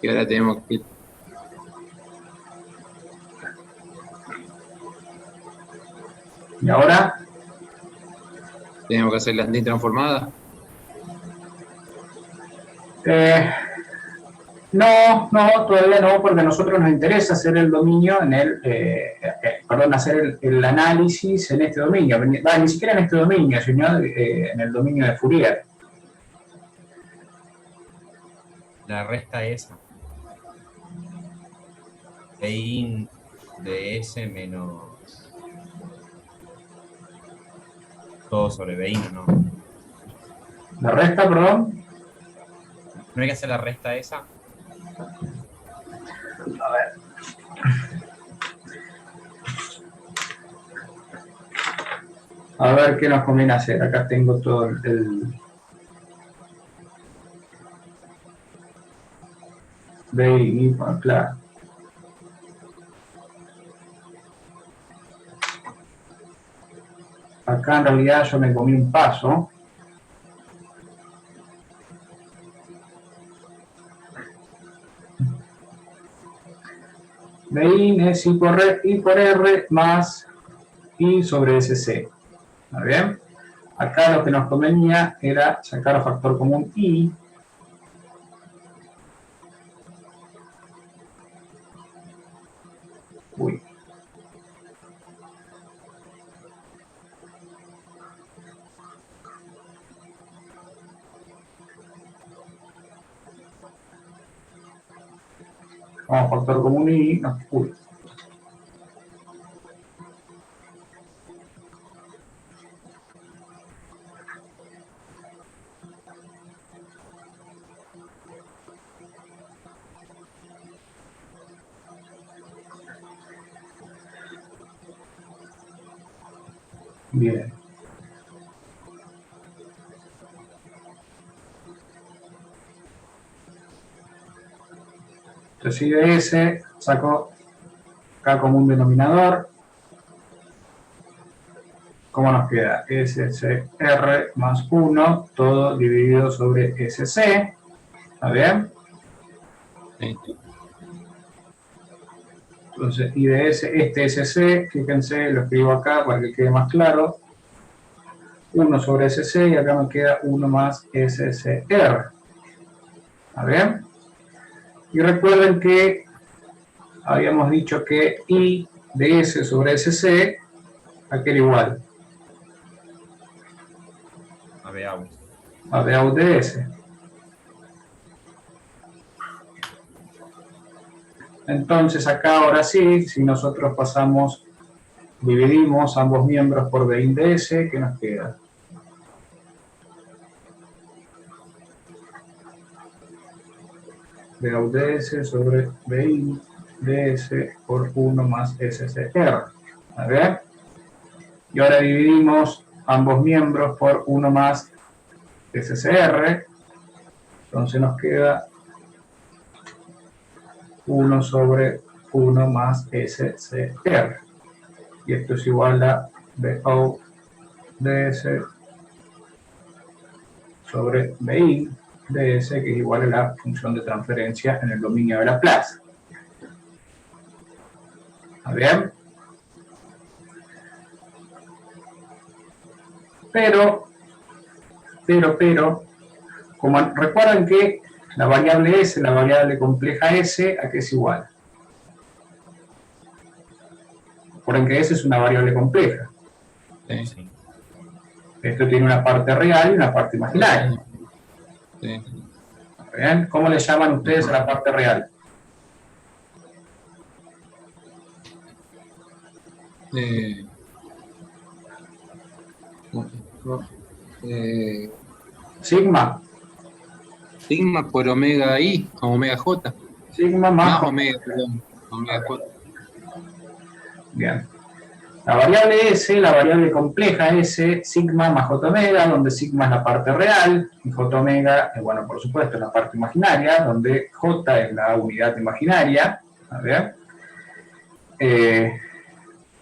ahora tenemos que ¿Y ahora? hacer la transformada. No, no, todavía no, porque a nosotros nos interesa hacer el dominio en el, hacer el análisis en este dominio, ni siquiera en este dominio, sino en el dominio de Fourier. La resta esa. Bein de S menos todo sobre Bein, ¿no? La resta, perdón. ¿No hay que hacer la resta esa? A ver. A ver qué nos conviene hacer. Acá tengo todo el Bein, claro. Acá en realidad yo me comí un paso. Bein es I por R más I sobre SC. ¿Está bien? Acá lo que nos convenía era sacar factor común I. Uy. Vamos, factor común I. No, uy. Bien. Entonces, I de S, saco acá como un denominador. ¿Cómo nos queda? SCR más 1, todo dividido sobre SC. ¿Está bien? Sí. Entonces, I de S, este SC, fíjense, lo escribo acá para que quede más claro. 1 sobre SC y acá me queda 1 más SCR. ¿Está bien? Y recuerden que habíamos dicho que I de S sobre SC aquí era igual A B out. a B out de S. Entonces acá ahora sí, si nosotros pasamos, dividimos ambos miembros por B in de S, ¿qué nos queda? B out de S sobre B in de S por 1 más SCR. ¿Está bien? Y ahora dividimos ambos miembros por 1 más SCR. Entonces nos queda 1 sobre 1 más SCR. Y esto es igual a BO de S sobre BI de S, que es igual a la función de transferencia en el dominio de Laplace. ¿Está bien? Pero, como recuerden que la variable S, la variable compleja S, ¿a qué es igual? Recuerden que S es una variable compleja. Sí. Esto tiene una parte real y una parte imaginaria. Sí. ¿Bien? ¿Cómo le llaman ustedes a la parte real? Sigma. Sigma por omega I, o omega J. Sigma más omega, perdón, omega J. Bien. La variable S, la variable compleja S, sigma más J omega, donde sigma es la parte real, y J omega, bueno, por supuesto, es la parte imaginaria, donde J es la unidad imaginaria. A ver.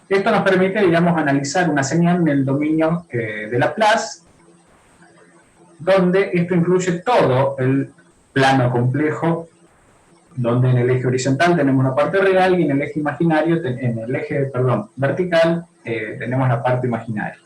Esto nos permite, digamos, analizar una señal en el dominio de Laplace, donde esto incluye todo el plano complejo, donde en el eje horizontal tenemos la parte real y en el eje imaginario, en el eje, vertical, tenemos la parte imaginaria.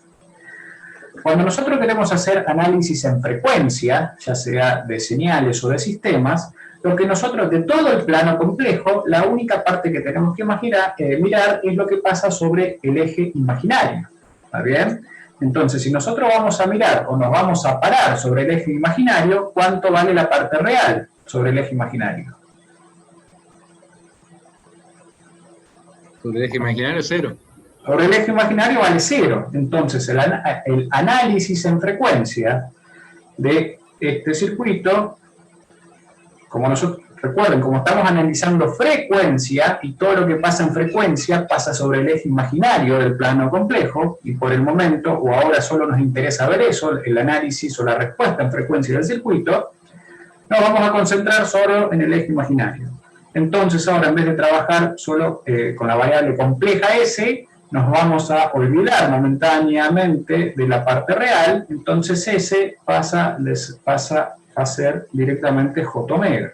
Cuando nosotros queremos hacer análisis en frecuencia, ya sea de señales o de sistemas, lo que nosotros, de todo el plano complejo, la única parte que tenemos que mirar es lo que pasa sobre el eje imaginario. ¿Está bien? Entonces, si nosotros vamos a mirar o nos vamos a parar sobre el eje imaginario, ¿cuánto vale la parte real sobre el eje imaginario? Sobre el eje imaginario, 0. Sobre el eje imaginario vale 0. Entonces, el análisis en frecuencia de este circuito, como nosotros, recuerden, como estamos analizando frecuencia, y todo lo que pasa en frecuencia pasa sobre el eje imaginario del plano complejo, y por el momento, o ahora solo nos interesa ver eso, el análisis o la respuesta en frecuencia del circuito, nos vamos a concentrar solo en el eje imaginario. Entonces ahora, en vez de trabajar solo con la variable compleja S, nos vamos a olvidar momentáneamente de la parte real, entonces S pasa a ser directamente J omega.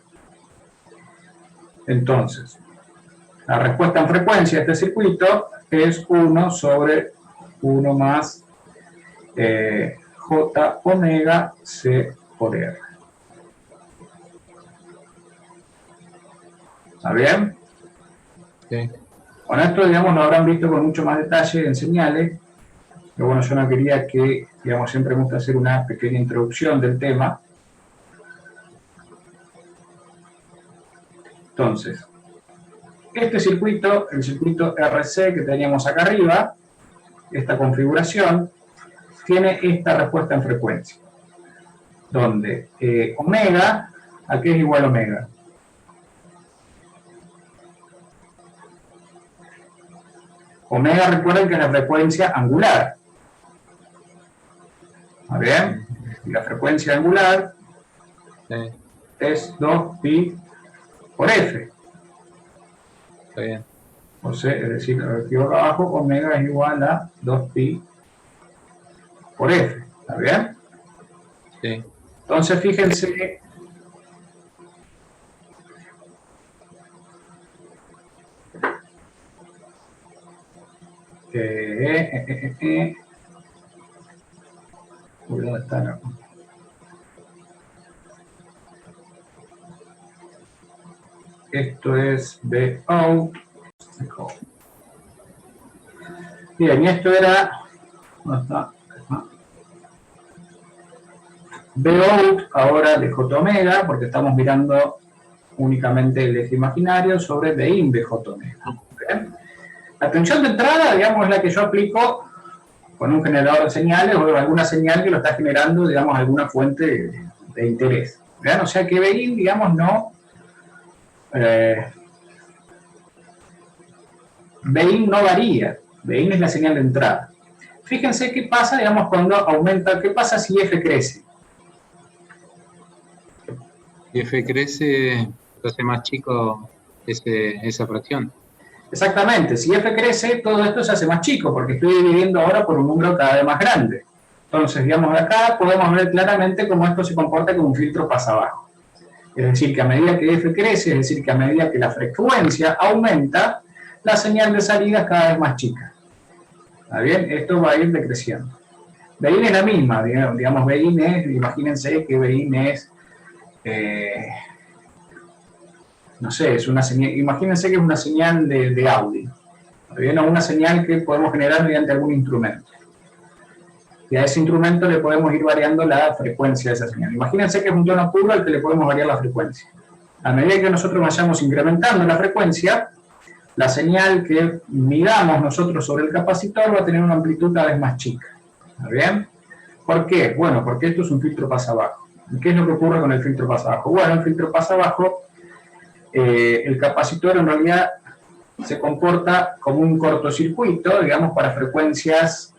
Entonces, la respuesta en frecuencia de este circuito es 1 sobre 1 más J omega C por R. ¿Está bien? Sí. Con esto, digamos, lo habrán visto con mucho más detalle en señales, pero bueno, yo no quería que, digamos, siempre me gusta hacer una pequeña introducción del tema. Entonces, este circuito, el circuito RC que teníamos acá arriba, esta configuración, tiene esta respuesta en frecuencia, donde omega, ¿a qué es igual omega? Omega, recuerden que es la frecuencia angular. ¿Está bien? Y la frecuencia angular es 2pi por F. Está bien. O sea, es decir, aquí abajo, omega es igual a 2pi por F. ¿Está bien? Sí. Entonces, fíjense ¿dónde está? Esto es B out. Bien, y esto era, ¿dónde está? B out ahora de J omega, porque estamos mirando únicamente el eje imaginario sobre B in de J omega. ¿Bien? La tensión de entrada, digamos, es la que yo aplico con un generador de señales o alguna señal que lo está generando, digamos, alguna fuente de interés. ¿Vean? O sea que BIN, digamos, no... BIN no varía. BIN es la señal de entrada. Fíjense qué pasa, digamos, cuando aumenta... ¿Qué pasa si F crece? Y F crece, se hace más chico esa fracción. Exactamente, si F crece, todo esto se hace más chico, porque estoy dividiendo ahora por un número cada vez más grande. Entonces, digamos, acá podemos ver claramente cómo esto se comporta como un filtro pasa abajo. Es decir, que a medida que F crece, es decir, que a medida que la frecuencia aumenta, la señal de salida es cada vez más chica. ¿Está bien? Esto va a ir decreciendo. BIN es la misma, digamos, BIN es, imagínense que BIN es... no sé, es una señal, imagínense que es una señal de audio, ¿bien? O una señal que podemos generar mediante algún instrumento. Y a ese instrumento le podemos ir variando la frecuencia de esa señal. Imagínense que es un tono puro al que le podemos variar la frecuencia. A medida que nosotros vayamos incrementando la frecuencia, la señal que midamos nosotros sobre el capacitor va a tener una amplitud cada vez más chica. ¿Está bien? ¿Por qué? Bueno, porque esto es un filtro pasa abajo. ¿Qué es lo que ocurre con el filtro pasa abajo? Bueno, el filtro pasa abajo, el capacitor en realidad se comporta como un cortocircuito, digamos, para frecuencias,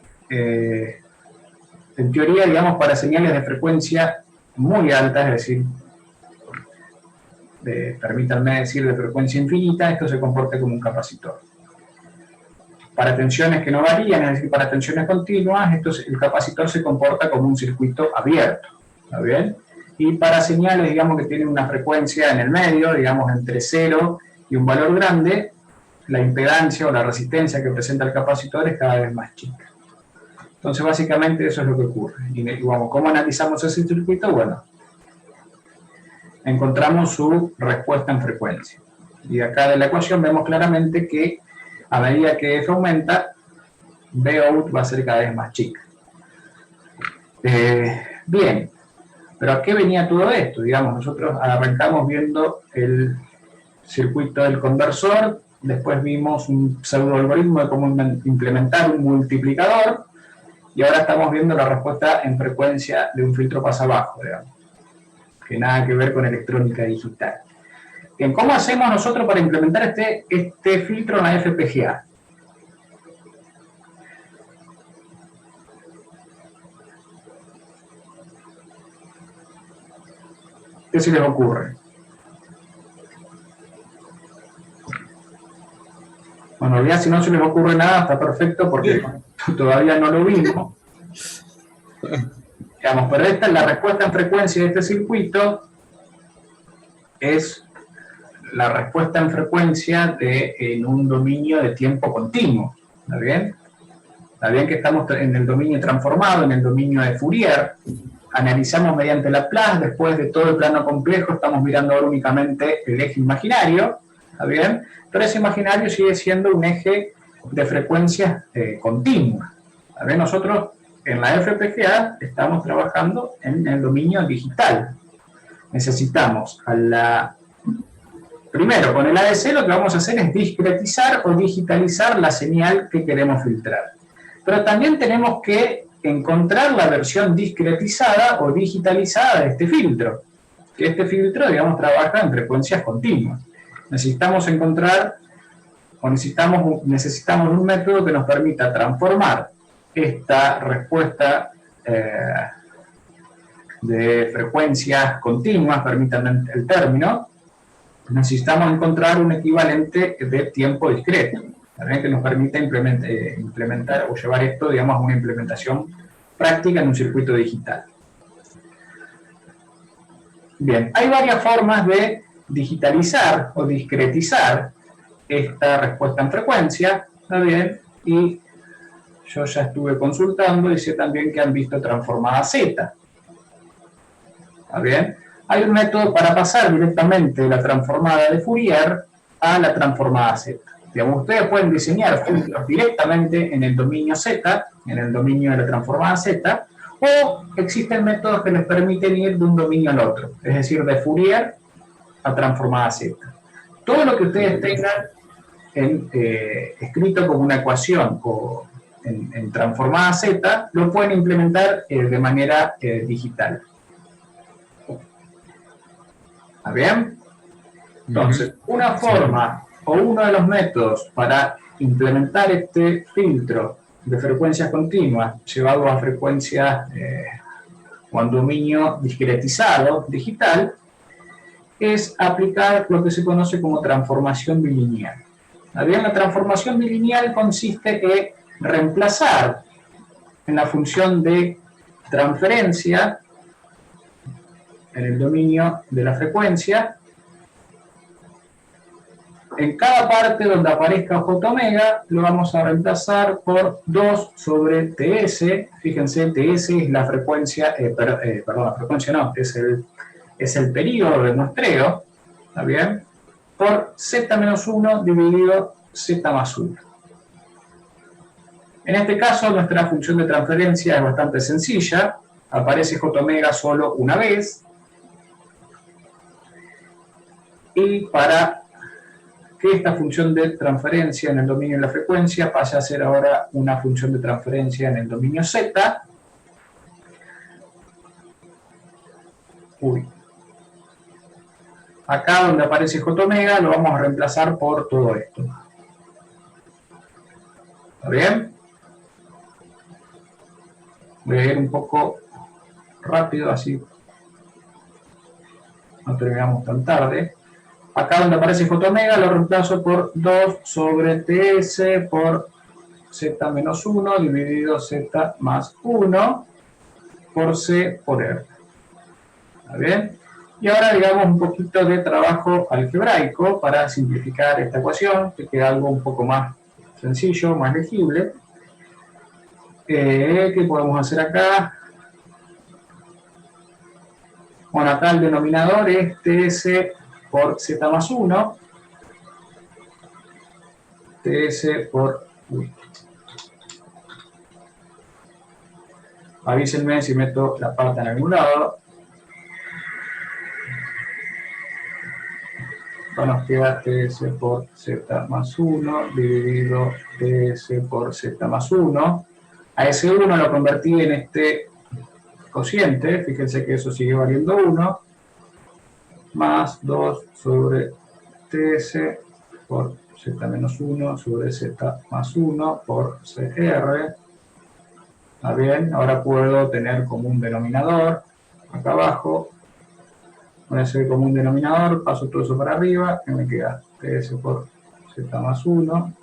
en teoría, digamos, para señales de frecuencia muy altas, es decir, permítanme decir de frecuencia infinita, esto se comporta como un capacitor. Para tensiones que no varían, es decir, para tensiones continuas, el capacitor se comporta como un circuito abierto. ¿Está bien? Y para señales, digamos, que tienen una frecuencia en el medio, digamos, entre 0 y un valor grande, la impedancia o la resistencia que presenta el capacitor es cada vez más chica. Entonces, básicamente, eso es lo que ocurre. Y vamos, ¿cómo analizamos ese circuito? Bueno, encontramos su respuesta en frecuencia. Y acá de la ecuación vemos claramente que a medida que F aumenta, Bout va a ser cada vez más chica. Bien, pero ¿a qué venía todo esto? Digamos, nosotros arrancamos viendo el circuito del conversor, después vimos un pseudo algoritmo de cómo implementar un multiplicador, y ahora estamos viendo la respuesta en frecuencia de un filtro pasabajo, digamos, que nada que ver con electrónica digital. Bien, ¿cómo hacemos nosotros para implementar este filtro en la FPGA? ¿Qué se les ocurre? Bueno, en realidad si no se les ocurre nada, está perfecto porque todavía no lo vimos. Digamos, pero esta es la respuesta en frecuencia de este circuito, es la respuesta en frecuencia en un dominio de tiempo continuo. ¿Está bien? Está bien que estamos en el dominio transformado, en el dominio de Fourier. Analizamos mediante Laplace, después de todo el plano complejo, estamos mirando ahora únicamente el eje imaginario. ¿Está bien? Pero ese imaginario sigue siendo un eje de frecuencias continua. ¿Está bien? Nosotros en la FPGA estamos trabajando en el dominio digital. Necesitamos primero, con el ADC lo que vamos a hacer es discretizar o digitalizar la señal que queremos filtrar. Pero también tenemos que encontrar la versión discretizada o digitalizada de este filtro. Que este filtro, digamos, trabaja en frecuencias continuas. Necesitamos encontrar, o necesitamos un método que nos permita transformar esta respuesta de frecuencias continuas, permítanme el término, necesitamos encontrar un equivalente de tiempo discreto, que nos permita implementar o llevar esto, digamos, a una implementación práctica en un circuito digital. Bien, hay varias formas de digitalizar o discretizar esta respuesta en frecuencia, ¿está bien? Y yo ya estuve consultando y sé también que han visto transformada Z. ¿Está bien? Hay un método para pasar directamente de la transformada de Fourier a la transformada Z. Digamos, ustedes pueden diseñar filtros directamente en el dominio Z, en el dominio de la transformada Z, o existen métodos que les permiten ir de un dominio al otro, es decir, de Fourier a transformada Z. Todo lo que ustedes tengan escrito como una ecuación o en transformada Z, lo pueden implementar de manera digital. ¿Está bien? Entonces, una forma o uno de los métodos para implementar este filtro de frecuencias continuas llevado a frecuencias o a un dominio discretizado digital es aplicar lo que se conoce como transformación bilineal. ¿Está bien? La transformación bilineal consiste en reemplazar en la función de transferencia en el dominio de la frecuencia, en cada parte donde aparezca J omega, lo vamos a reemplazar por 2 sobre TS. Fíjense, TS es la frecuencia, perdón, la frecuencia no, es el periodo de muestreo, ¿está bien? Por Z menos 1 dividido Z más 1. En este caso, nuestra función de transferencia es bastante sencilla. Aparece J omega solo una vez. Y para que esta función de transferencia en el dominio de la frecuencia pase a ser ahora una función de transferencia en el dominio Z. Acá donde aparece J omega lo vamos a reemplazar por todo esto. ¿Está bien? Voy a ir un poco rápido, así no terminamos tan tarde. Acá donde aparece J omega lo reemplazo por 2 sobre TS por Z menos 1 dividido Z más 1 por C por R. ¿Está bien? Y ahora digamos un poquito de trabajo algebraico para simplificar esta ecuación, que queda algo un poco más sencillo, más legible. ¿Qué podemos hacer acá? Bueno, acá el denominador es TS por Z más 1. TS por... Avísenme si meto la pata en algún lado. Nos queda TS por Z más 1 dividido TS por Z más 1. A ese 1 lo convertí en este cociente, fíjense que eso sigue valiendo 1, más 2 sobre TS por Z menos 1 sobre Z más 1 por CR. ¿Está bien? Ahora puedo tener como un denominador, acá abajo, con ese común denominador, paso todo eso para arriba, que me queda TS por Z más 1,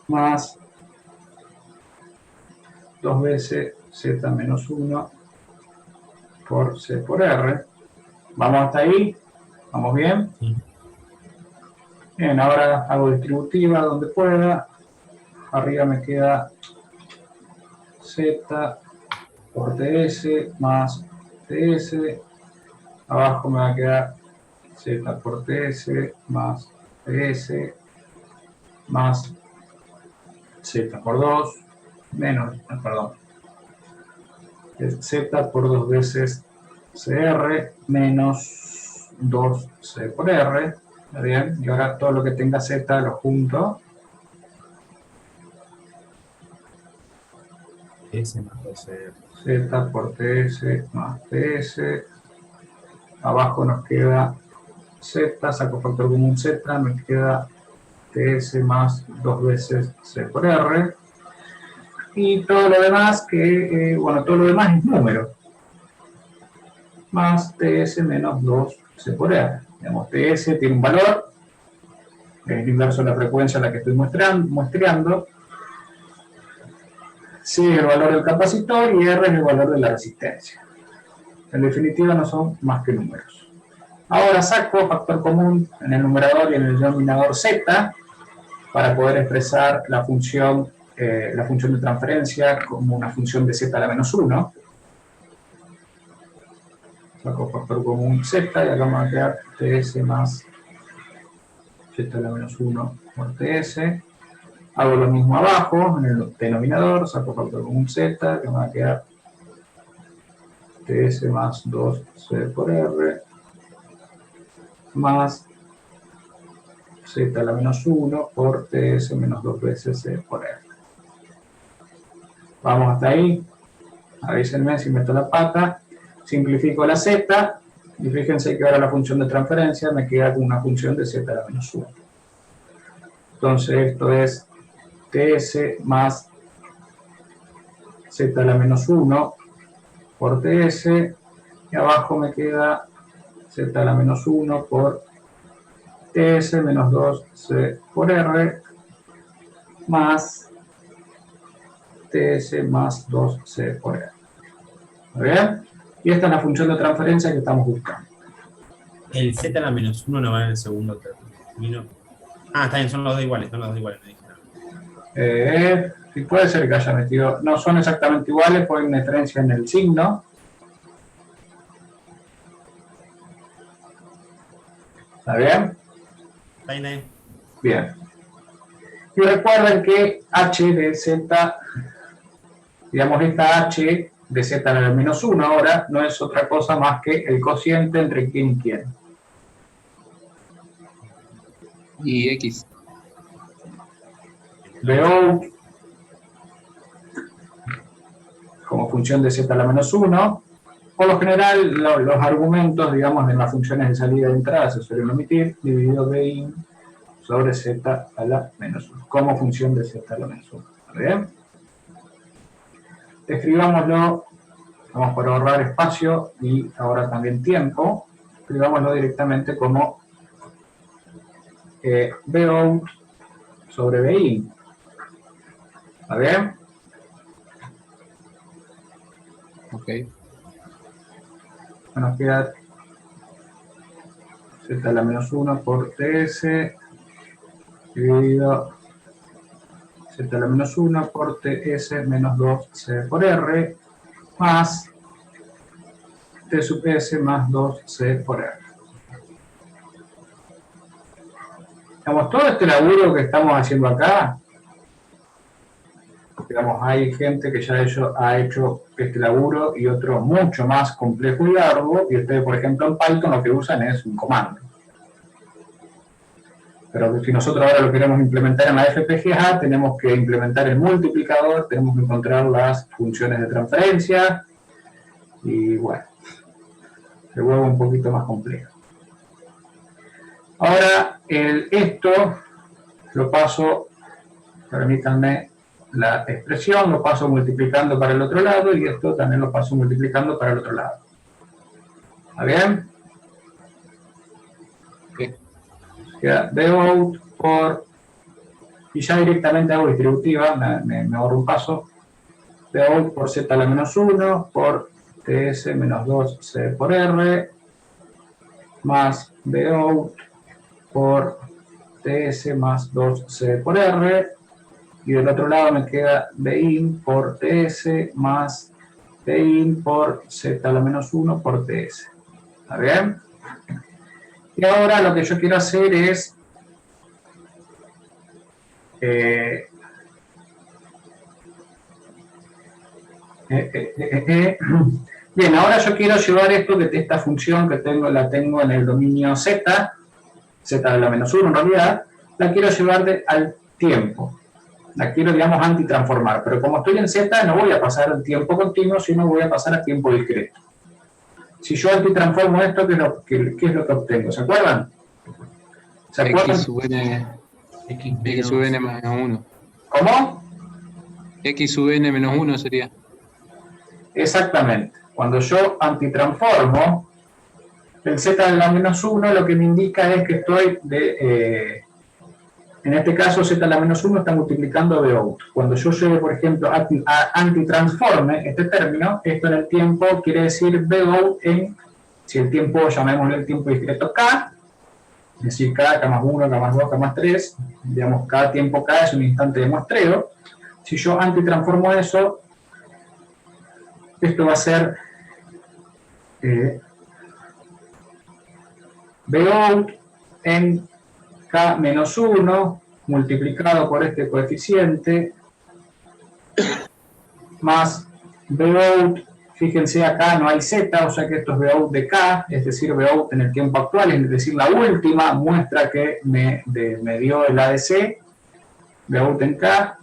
más 2 veces Z menos 1 por C por R. ¿Vamos hasta ahí? ¿Vamos bien? Sí. Bien, ahora hago distributiva donde pueda. Arriba me queda Z por TS más TS. Abajo me va a quedar Z por TS más TS más Z por 2 menos, perdón, Z por 2 veces CR menos 2C por R. ¿Está bien? Y ahora todo lo que tenga Z lo junto. S más 2R. Z por TS más TS. Abajo nos queda Z, saco factor común Z, me queda TS más 2 veces C por R. Y todo lo demás que, bueno, todo lo demás es número. Más TS menos 2C por R. Digamos, TS tiene un valor, es el inverso de la frecuencia a la que estoy muestreando. C es el valor del capacitor y R es el valor de la resistencia. En definitiva no son más que números. Ahora saco factor común en el numerador y en el denominador Z para poder expresar la función de transferencia como una función de Z a la menos 1. Saco factor común Z y acá me va a quedar TS más Z a la menos 1 por TS. Hago lo mismo abajo, en el denominador, saco factor común Z, que me va a quedar TS más 2C por R, más Z a la menos 1 por TS menos 2 veces C por R. Vamos hasta ahí. Avísenme si meto la pata. Simplifico la Z, y fíjense que ahora la función de transferencia me queda con una función de Z a la menos 1. Entonces esto es TS más Z a la menos 1 por TS, y abajo me queda Z a la menos 1 por TS menos 2C por R más TS más 2C por R. ¿Está bien? Y esta es la función de transferencia que estamos buscando. El Z a la menos 1 no va en el segundo término. Ah, está bien, son los dos iguales, no dije nada. Sí, puede ser que haya metido, no son exactamente iguales, porque hay una diferencia en el signo. ¿Está bien? Está bien. Bien. Y recuerden que h de z, digamos esta h de z a la menos 1 ahora, no es otra cosa más que el cociente entre quién y quién. Y X. Veo como función de z a la menos 1. Por lo general, los argumentos, digamos, de las funciones de salida y entrada se suelen omitir, dividido Bin sobre z a la menos 1, como función de z a la menos 1. ¿Está bien? Escribámoslo, vamos por ahorrar espacio y ahora también tiempo, escribámoslo directamente como Bout sobre Bin. ¿Está bien? Ok. Nos queda z a la menos 1 por ts dividido Z a la menos 1 por TS menos 2C por R más T sub S más 2C por R. Digamos, todo este laburo que estamos haciendo acá, digamos, hay gente que ya ha hecho este laburo y otro mucho más complejo y largo, y ustedes, por ejemplo, en Python lo que usan es un comando. Pero si nosotros ahora lo queremos implementar en la FPGA, tenemos que implementar el multiplicador, tenemos que encontrar las funciones de transferencia, y bueno, se vuelve un poquito más complejo. Ahora, esto lo paso, permítanme la expresión, lo paso multiplicando para el otro lado y esto también lo paso multiplicando para el otro lado. ¿Está bien? Sí. Queda Vout por, y ya directamente hago distributiva, me ahorro un paso. Vout por Z a la menos 1 por TS menos 2C por R más Vout por TS más 2C por R, y del otro lado me queda Bin por TS más Bin por Z a la menos 1 por TS. ¿Está bien? Y ahora lo que yo quiero hacer es bien, ahora yo quiero llevar esta función que la tengo en el dominio Z a la menos 1 en realidad, la quiero llevar al tiempo. La quiero, digamos, antitransformar. Pero como estoy en Z, no voy a pasar al tiempo continuo, sino voy a pasar a tiempo discreto. Si yo antitransformo esto, ¿qué es lo que obtengo? ¿Se acuerdan? ¿Se acuerdan? X sub n más 1. ¿Cómo? X sub n menos 1 sería. Exactamente. Cuando yo antitransformo, el Z a la menos 1 lo que me indica es que estoy en este caso Z a la menos 1 está multiplicando Vout. Cuando yo lleve, por ejemplo, a antitransforme este término, esto en el tiempo quiere decir Vout en, si el tiempo, llamémosle el tiempo discreto K, es decir, K más 1, K más 2, K más 3, digamos, cada tiempo K es un instante de muestreo. Si yo antitransformo eso, esto va a ser Vout en K menos 1 multiplicado por este coeficiente más Vout, fíjense acá no hay Z, o sea que esto es Vout de K, es decir, Vout en el tiempo actual, es decir, la última muestra que me dio el ADC, Vout en K,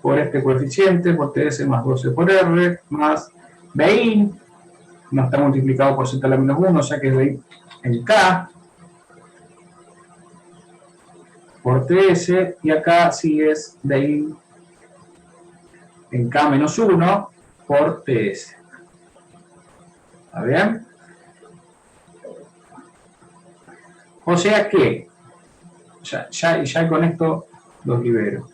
por este coeficiente, por TS más 12 por R, más Bin, no está multiplicado por Z a la menos 1, o sea que es Bin en K, por TS, y acá sí es Bin en K menos 1 por TS. ¿Está bien? O sea que, ya con esto los libero.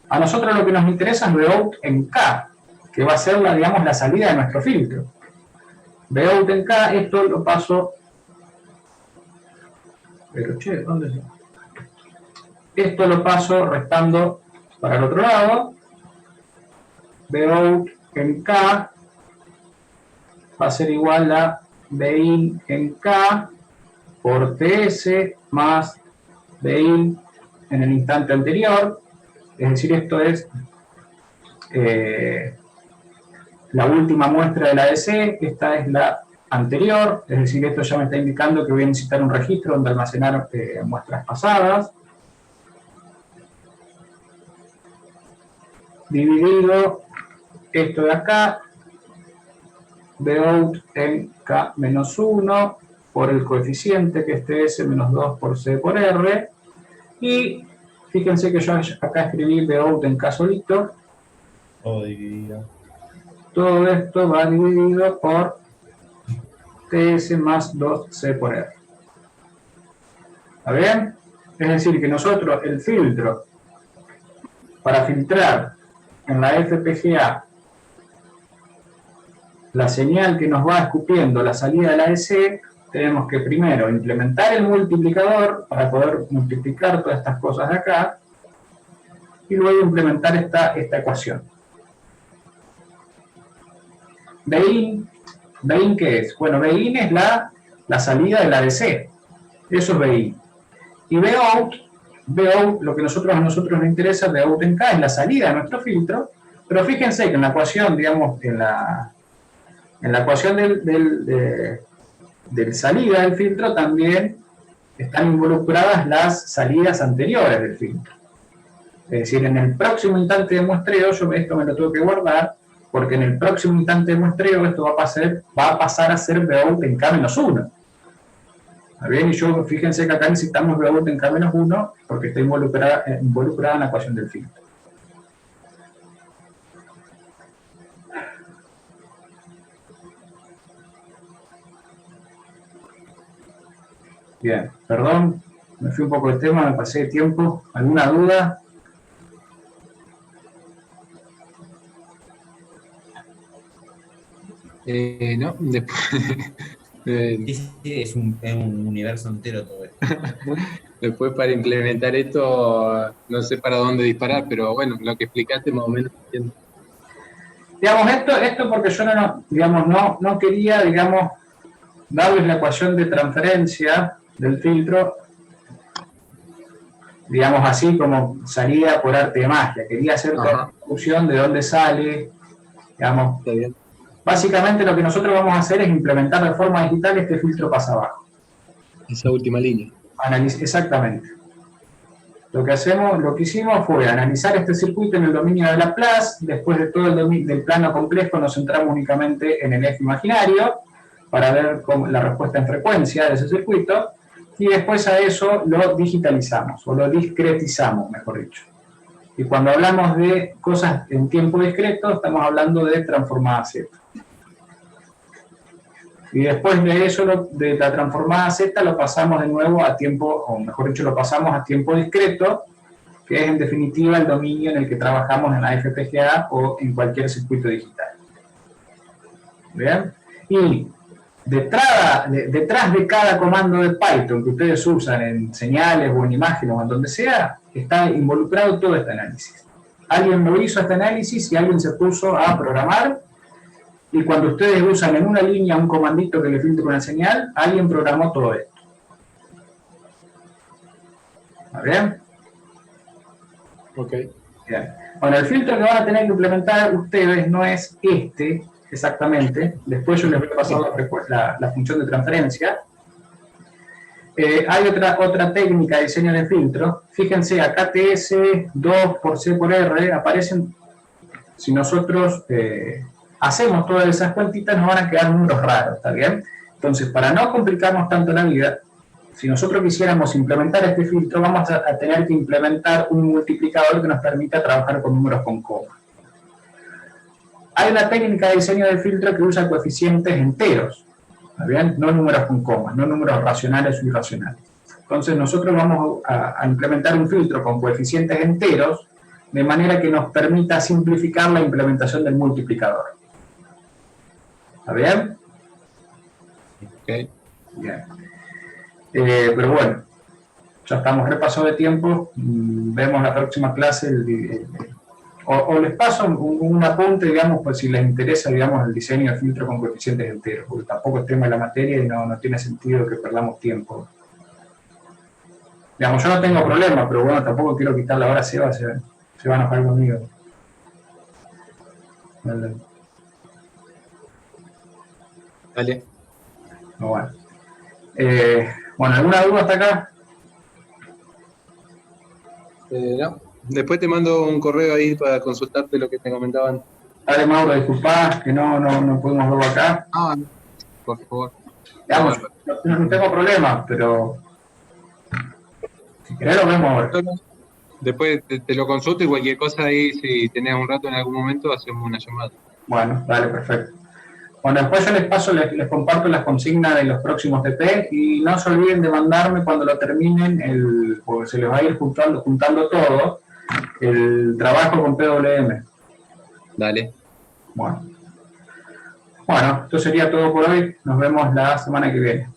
A nosotros lo que nos interesa es Vout en K, que va a ser digamos, la salida de nuestro filtro. Vout en K, esto lo paso. Pero che, ¿dónde está? Esto lo paso restando para el otro lado. Vout en K va a ser igual a Bin en K por TS más Bin en el instante anterior. Es decir, esto es la última muestra de la ADC, esta es la anterior, es decir, esto ya me está indicando que voy a necesitar un registro donde almacenar muestras pasadas. Dividido esto de acá, Vout en K menos 1 por el coeficiente que es TS menos 2 por C por R, y fíjense que yo acá escribí Vout en K solito. Todo dividido. Todo esto va dividido por TS más 2C por R. ¿Está bien? Es decir, que nosotros el filtro, para filtrar en la FPGA la señal que nos va escupiendo la salida de la ADC, tenemos que primero implementar el multiplicador para poder multiplicar todas estas cosas de acá, y luego implementar esta ecuación. Bin, ¿qué es? Bueno, Bin es la salida del ADC. Eso es Bin. Y Bout, lo que a nosotros nos interesa, Bout en K, es la salida de nuestro filtro, pero fíjense que en la ecuación, digamos, en la ecuación de salida del filtro también están involucradas las salidas anteriores del filtro. Es decir, en el próximo instante de muestreo, yo esto me lo tengo que guardar, porque en el próximo instante de muestreo esto va a pasar a ser Bout en K-1. ¿Está bien? Y fíjense que acá necesitamos Bout en K-1 porque está involucrada en la ecuación del filtro. Bien, perdón, me fui un poco del tema, me pasé de tiempo. ¿Alguna duda? No, después... Sí, es un universo entero todo esto. Después para implementar esto, no sé para dónde disparar, pero bueno, lo que explicaste más o menos entiendo. Digamos, esto porque yo no quería, digamos, darles la ecuación de transferencia del filtro, digamos así como salida por arte de magia. Quería hacer toda la discusión de dónde sale, digamos. Está bien. Básicamente lo que nosotros vamos a hacer es implementar de forma digital este filtro pasa abajo. Esa última línea. Exactamente. Lo que hicimos fue analizar este circuito en el dominio de Laplace. Después de todo del plano complejo nos centramos únicamente en el eje imaginario para ver la respuesta en frecuencia de ese circuito, y después a eso lo digitalizamos, o lo discretizamos, mejor dicho. Y cuando hablamos de cosas en tiempo discreto, estamos hablando de transformada Z. Y después de eso, de la transformada Z, lo pasamos de nuevo a tiempo, o mejor dicho, lo pasamos a tiempo discreto, que es en definitiva el dominio en el que trabajamos en la FPGA o en cualquier circuito digital. ¿Bien? Y detrás de cada comando de Python que ustedes usan en señales o en imágenes o en donde sea, está involucrado todo este análisis. Alguien lo hizo este análisis y alguien se puso a programar, y cuando ustedes usan en una línea un comandito que le filtre una señal, alguien programó todo esto. ¿Está bien? Ok. Bien. Bueno, el filtro que van a tener que implementar ustedes no es este exactamente. Después yo les voy a pasar la función de transferencia. Hay otra técnica de diseño de filtro. Fíjense, acá TS 2 por C por R aparecen. Si nosotros hacemos todas esas cuentitas, nos van a quedar números raros, ¿está bien? Entonces, para no complicarnos tanto la vida, si nosotros quisiéramos implementar este filtro, vamos a tener que implementar un multiplicador que nos permita trabajar con números con coma. Hay una técnica de diseño de filtro que usa coeficientes enteros, ¿está bien? No números con comas, no números racionales o irracionales. Entonces, nosotros vamos a implementar un filtro con coeficientes enteros, de manera que nos permita simplificar la implementación del multiplicador. ¿Está bien? Ok. Bien. Pero bueno, ya estamos repasados de tiempo. Vemos la próxima clase. O les paso un apunte, digamos, pues si les interesa, digamos, el diseño de filtro con coeficientes enteros, porque tampoco es tema de la materia y no tiene sentido que perdamos tiempo. Digamos, yo no tengo problema, pero bueno, tampoco quiero quitar la hora, se va a enojar conmigo. Dale. No, bueno. Bueno, ¿alguna duda hasta acá? No. Después te mando un correo ahí para consultarte lo que te comentaban. Dale, Mauro, disculpá que no pudimos verlo acá. Ah, no, por favor. Digamos, no tengo problema, pero si querés lo vemos ahora. Después te lo consulto y cualquier cosa ahí, si tenés un rato en algún momento, hacemos una llamada. Bueno, dale, perfecto. Bueno, después yo les comparto las consignas de los próximos TP y no se olviden de mandarme cuando lo terminen, porque se les va a ir juntando todo, el trabajo con PWM. Dale. Bueno, esto sería todo por hoy. Nos vemos la semana que viene.